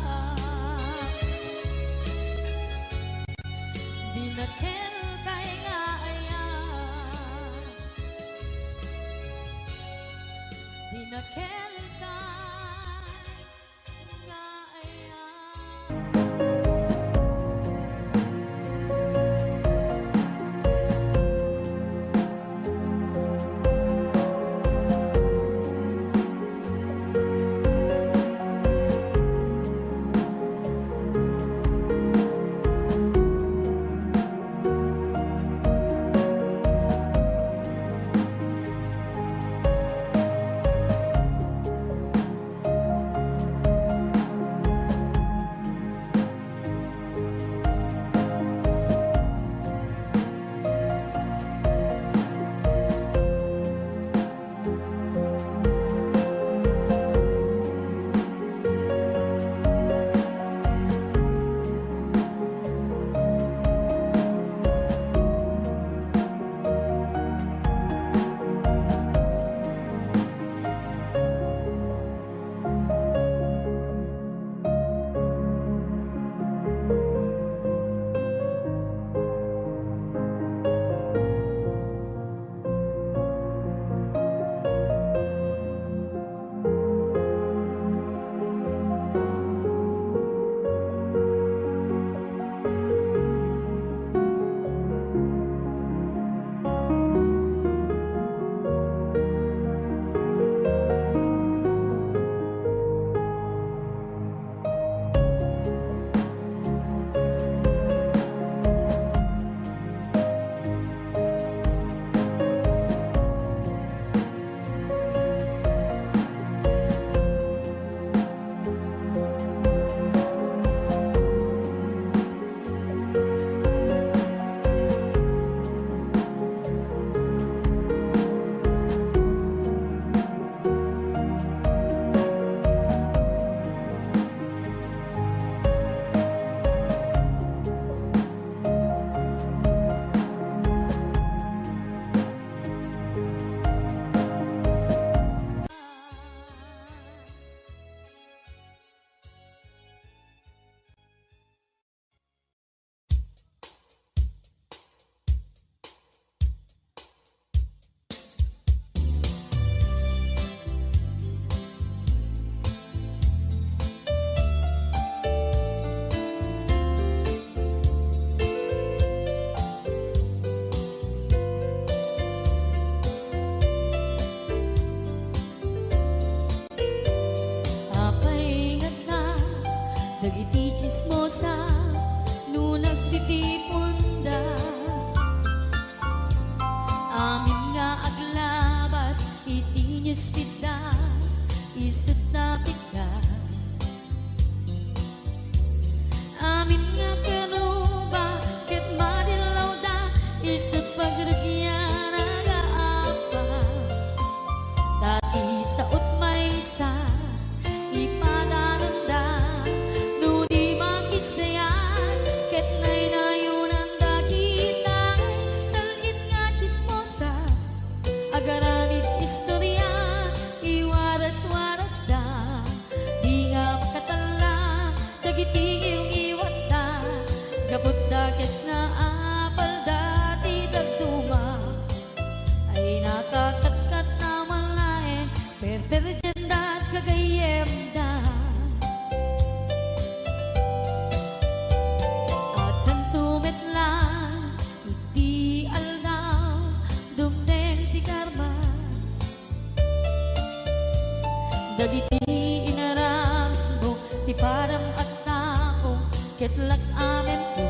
katlak amin ko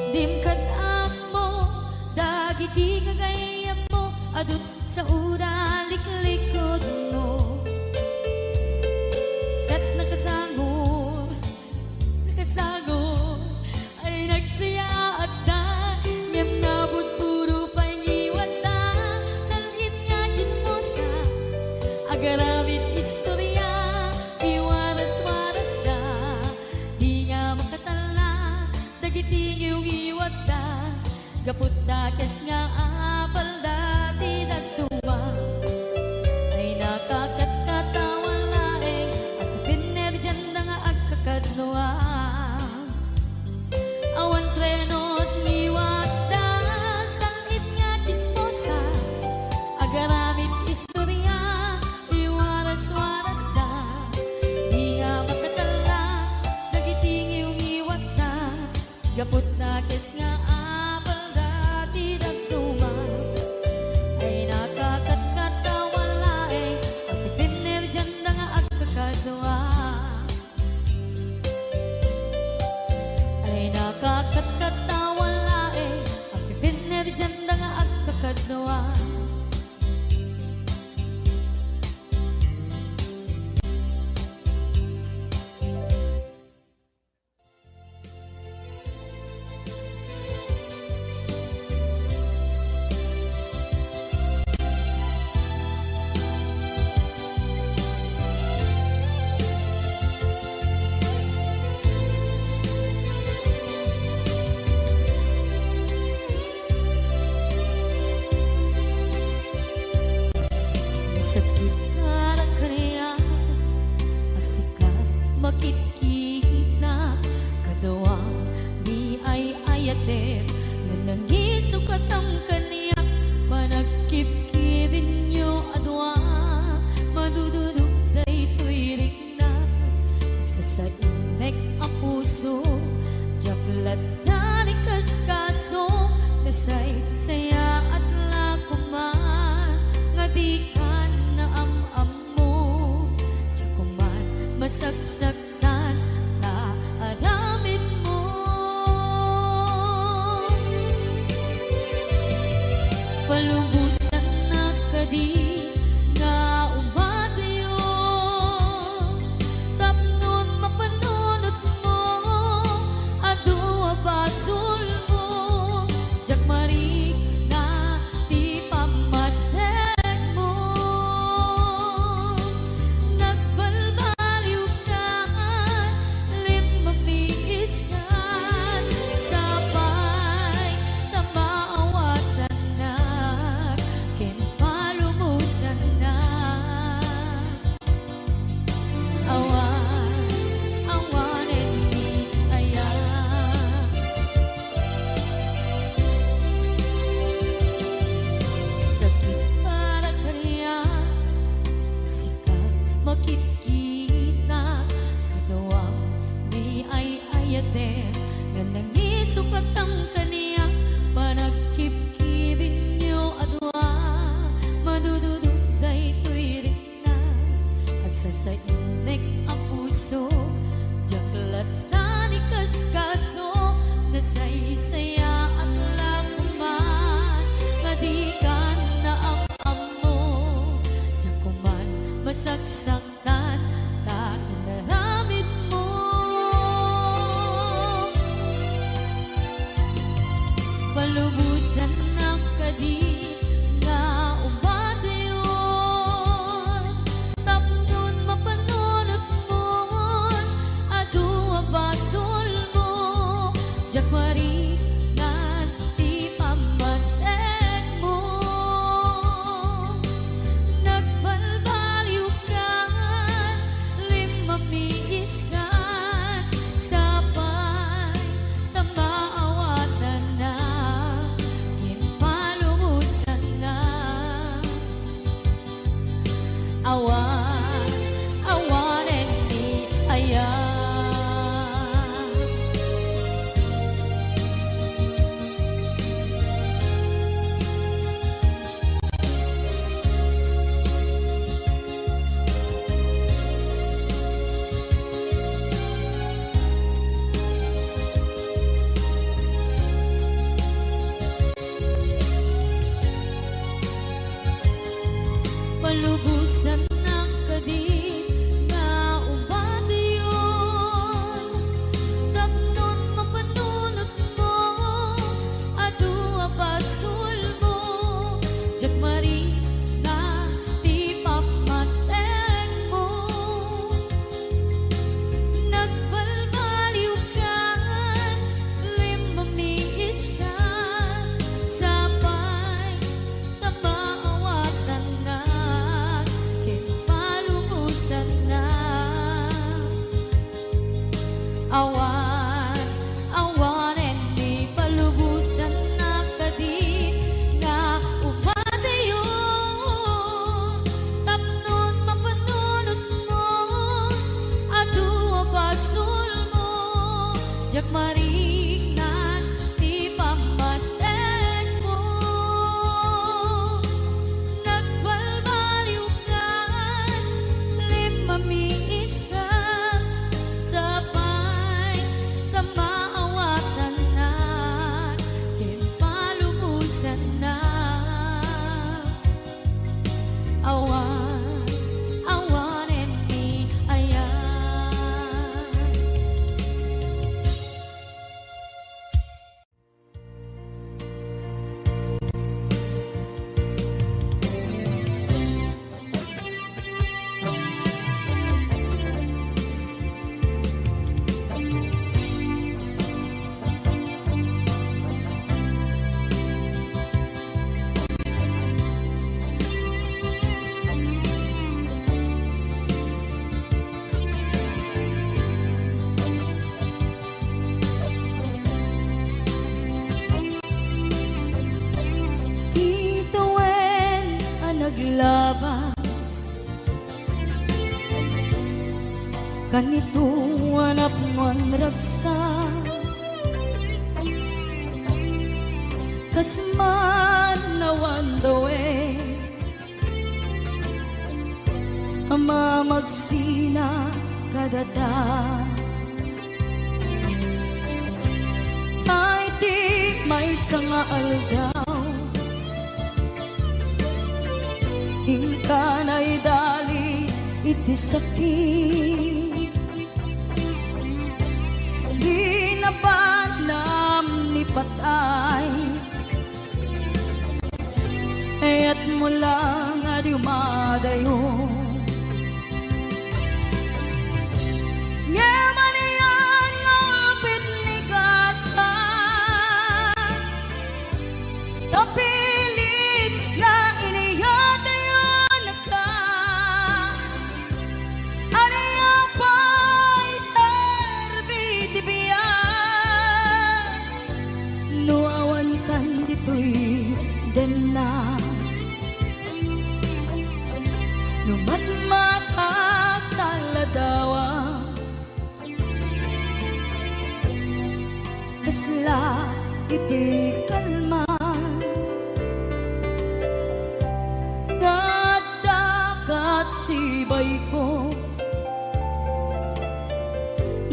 dim kad amo dagiti kagayam mo adut sa ura liklikod mo kat nakasagol ay nagsaya at da ngem nabot puro pangiwat da salgit nga chismosa agaramit istorya iwaras-waras da di nga makatala dagiti yung iwat da gaput da kes nga apal dati nagtuwa ay nakakatkatawa laeng at pinerjan da nga agkakadnuwa awan trenot ngiwat da sangit nga chismosa agaramit istorya iwaras-waras da di nga makatala nagiting yung iwat da gaput na kes nga apal dati nagtuma ay nakakatkatawa laeng at pinerjan da nga agkakadwa ay nakakatkatawa laeng at pinerjan da nga agkakadwa sakit na kaniya masika makikita kadawang di ay ayatem na nangisok at ang kaniya panagkip-kipin nyo adwa madududog na ito'y rikna nagsasainek ang puso jaklat na kaso nasay saya at lakuman nga di ka na am mo jakuman masagsaktan na aramid mo palubusan na kadi nga umadayo tapnon mapanunot mo adua basul mo jakmari na ti pamadeg mo nagbalbaliw ka limamiis ka sabay na maawatan na kinpalumusan na awanen ni aya sakit para kaniya sikat makikita kadawang ni ay ayaten nga nangisok at ang kaniya panagkip-kipin nyo adwa madududog da ito'y rikna agsasainek ang puso jaklat na ni kaskaso nasaysaya at lakuman nga di ka na ang mo jakuman masagsaktan ta inaramid mo palubusan ng kadi nga umadayon tapnon mapanunot mo adua basol mo jakmari nganti pamadeg mo nagbalbaliw ka limamiis ka sabay na maawatan na kinpalumusan na awanen ni aya kanito anak mo ang ragsa kasman nawan dawe ama magsina kadata ay di may sanga aldaw hingka na'y dali iti sakit di na banam ni patay at mula nga di umadayo nga maniyan ngapit ni kasa tapilit nga iniyatayon ka aniya pa'y serbitibiya nuawan kan dito'y den na numat matataladawa kasla iti kalman dagat sibay ko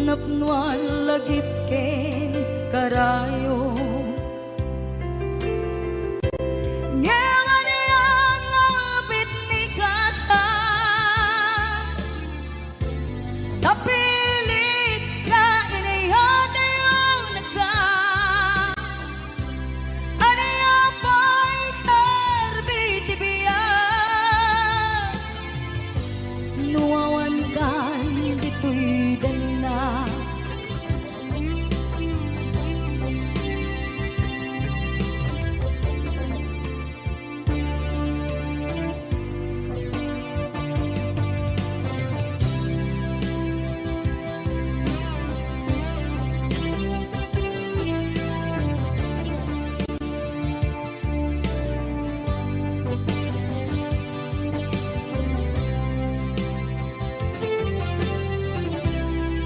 napnuan lagip ken karayo tapilit na inihatayon ka aniya pa'y serbitibiya nuawan kan dito'y dana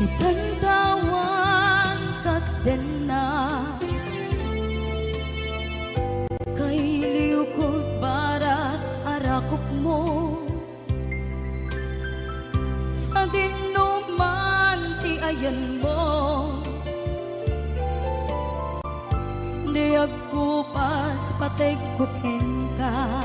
itantawan kat den na kay liukod barat arakop mo sa dinuman ti ayan mo di agkupas patay kuken ka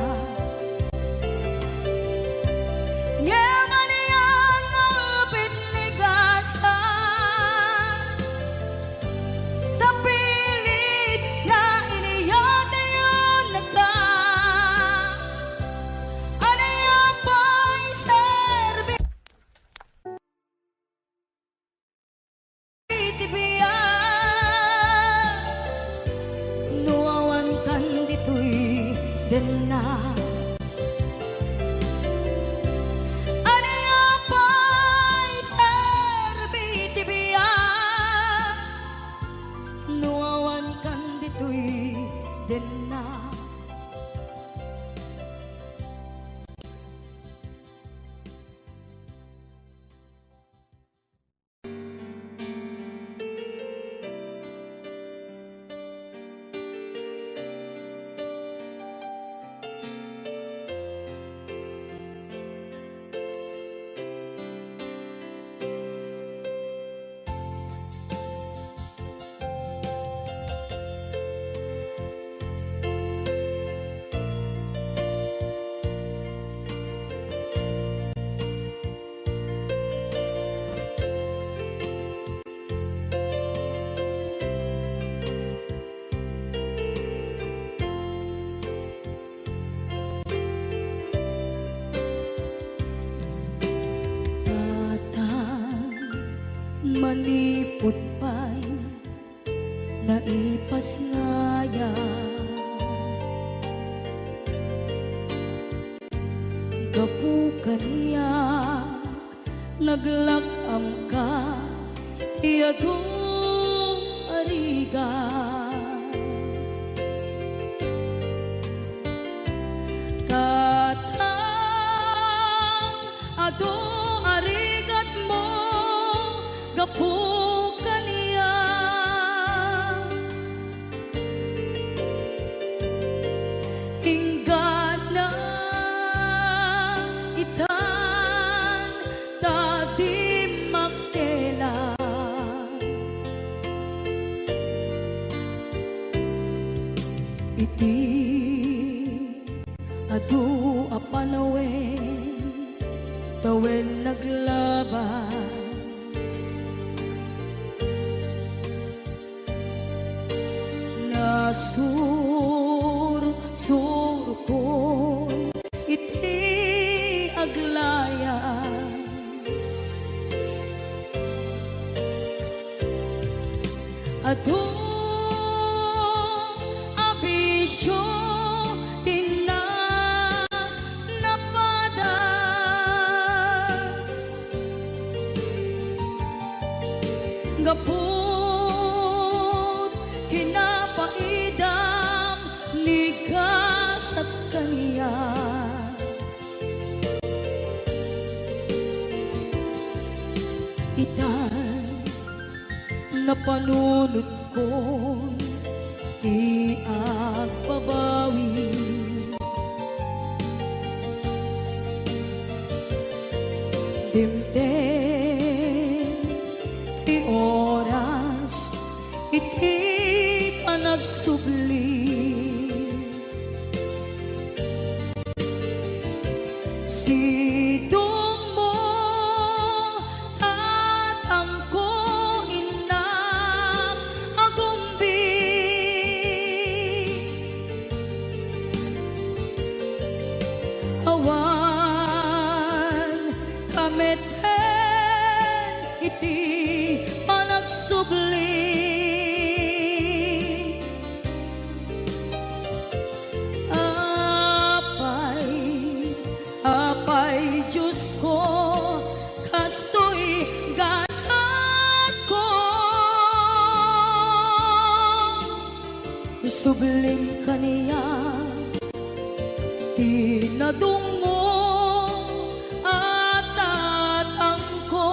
na aniya pa'y serbitibiya nuawan kan dito'y den na manipot pa'y naipas ngaya gapukan niya naglakam ka iyadong ariga katang adong arigat mo gapu kaniya hinggad na itan tadi magtela iti adu apanawen tawen naglabas nasur ko iti aglayas adu abisyo gapot kinapaidam ligas at kaniya itan napanunod ko iagpabawi dimden ti oras iti panagsubli sidong mo tatangko inam agumbi awan kameten iti panagsubli apay Diyos ko kastoy gasat ko isubling kaniya tinadungo at tatangko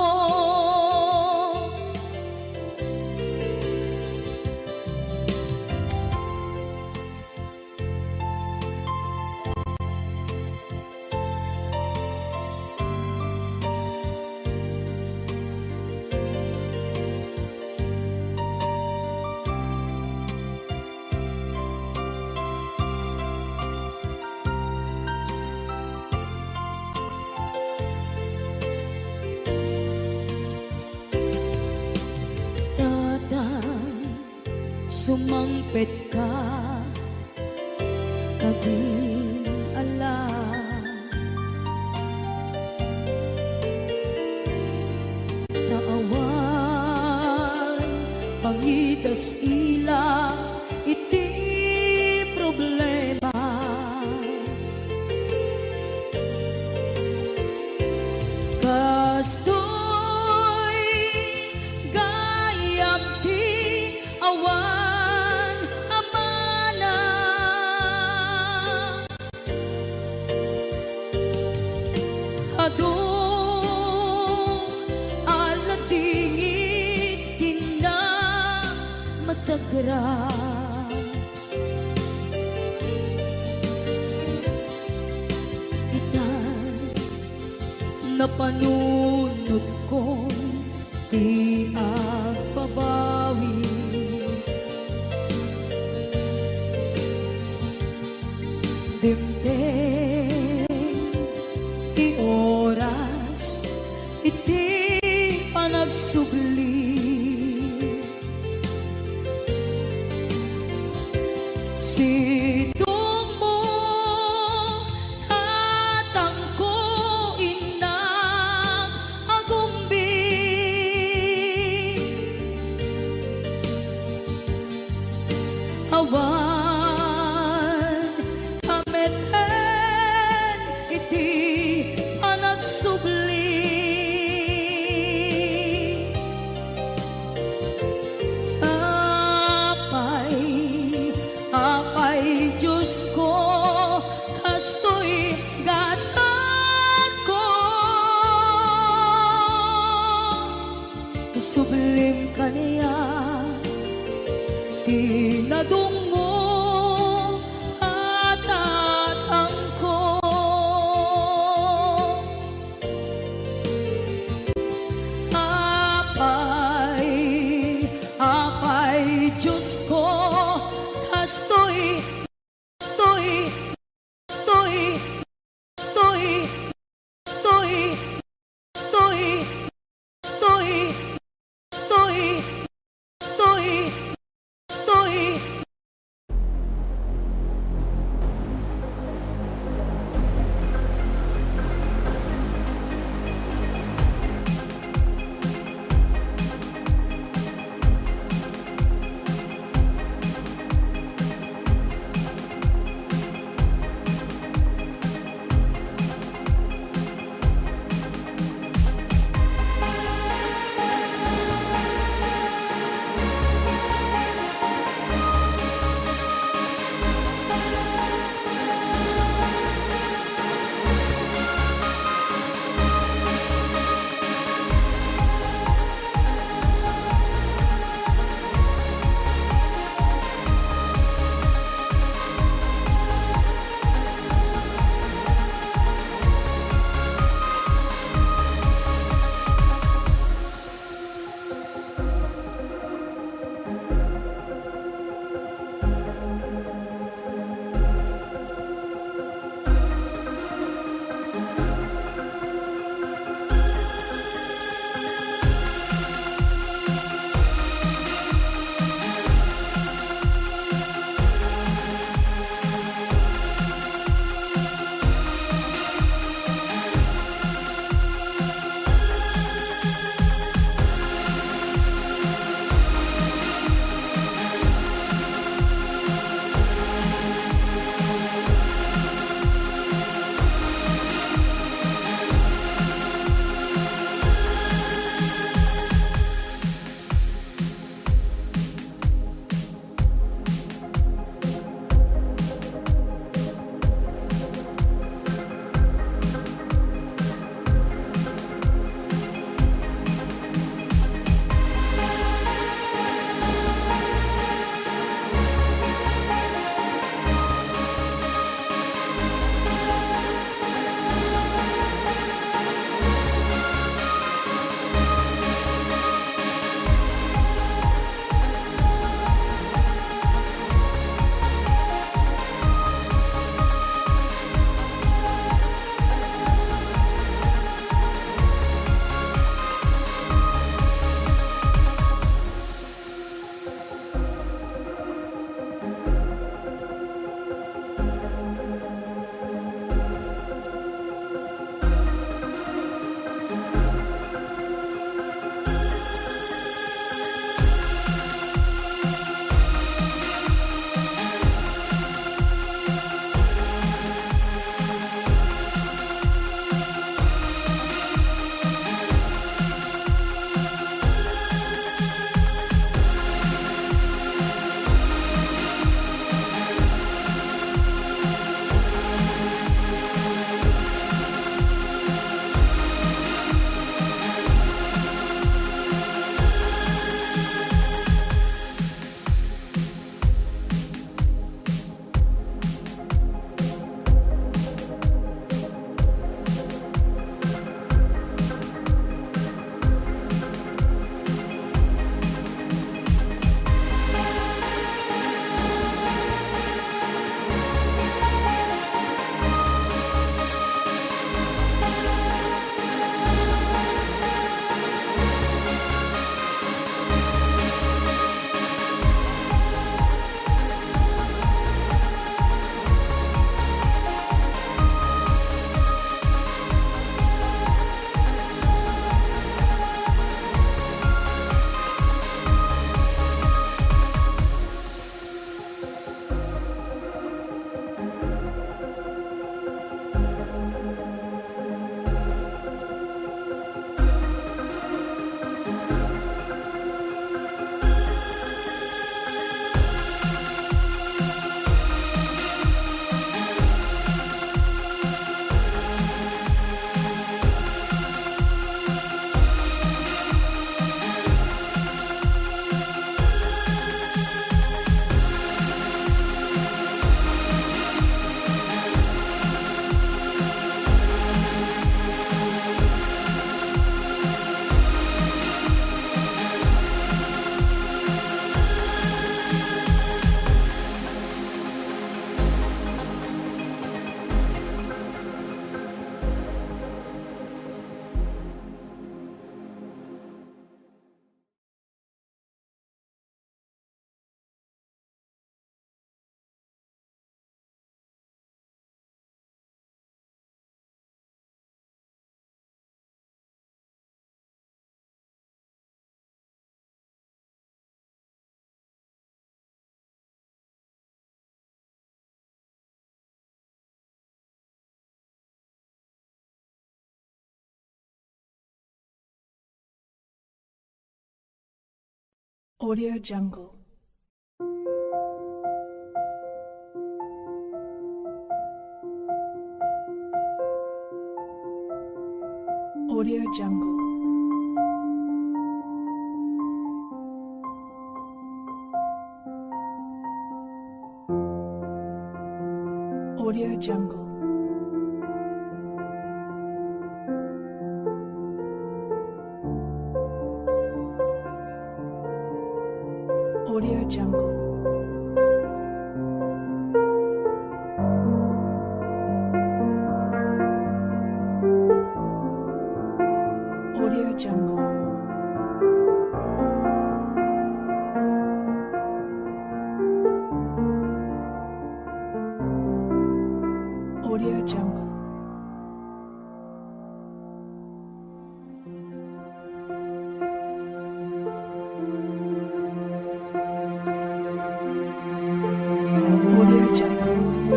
sumangpet ka kaging alam naawan pangidas ila iti problema kastoy gayam ti awan amana adu aladingit tina masagra itan napanunod ko di agbabawi dimden ti oras iti panagsubli sidong mo tatangko inam agumbi awan kameten iti panagsubli sublim kaniya tinadungo at atangko apay Diyos ko kastoy Audio Jungle. Audio Jungle. Audio Jungle. Audio Jungle. Audio Jungle. Audio Jungle. Audio Jungle.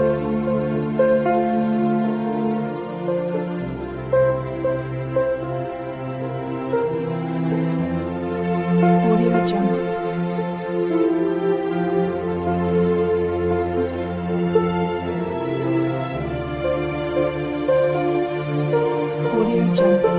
Audio Jungle. Audio Jungle. Audio Jungle.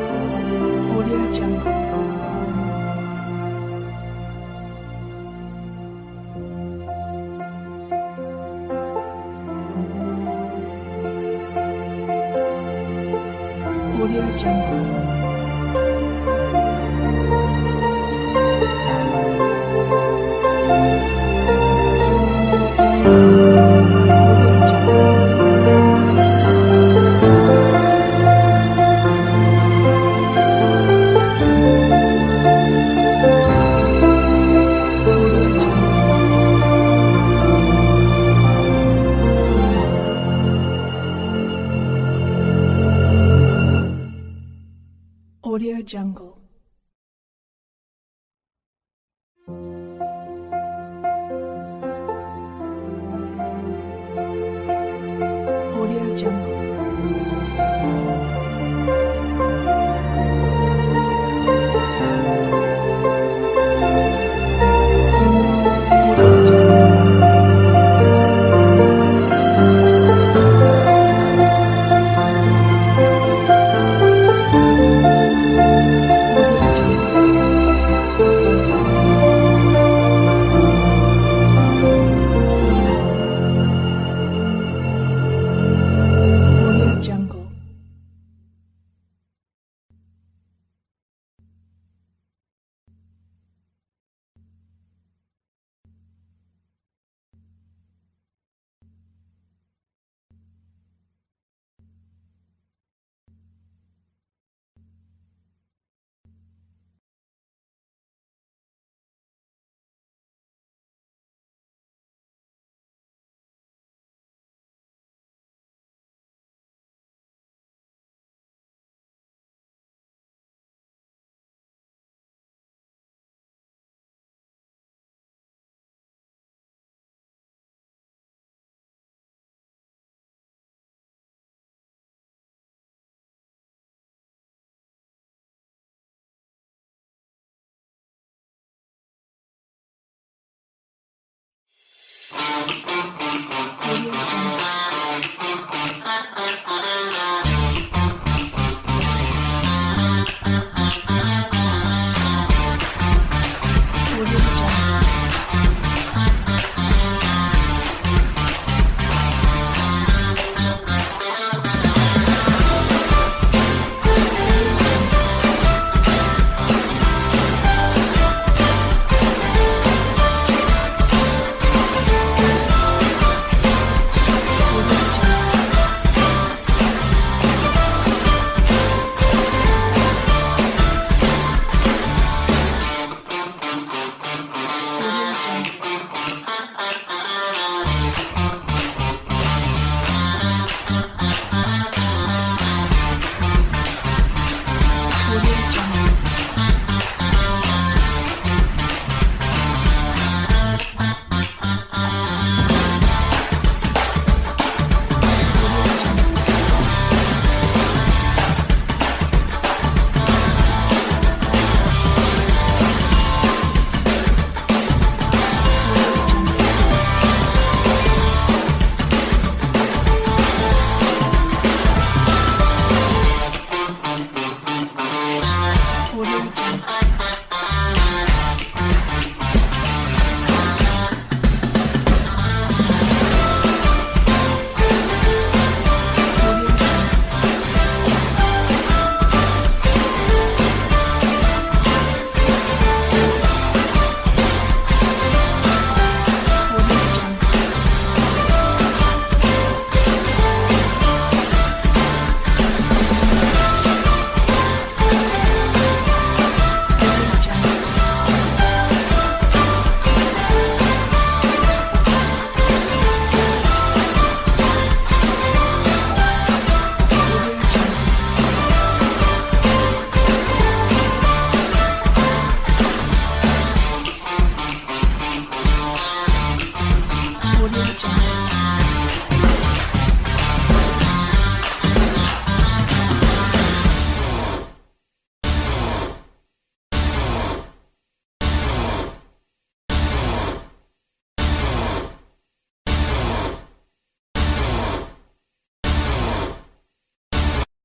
Audio Jungle. Audio Jungle. Audio Jungle. Audio Jungle.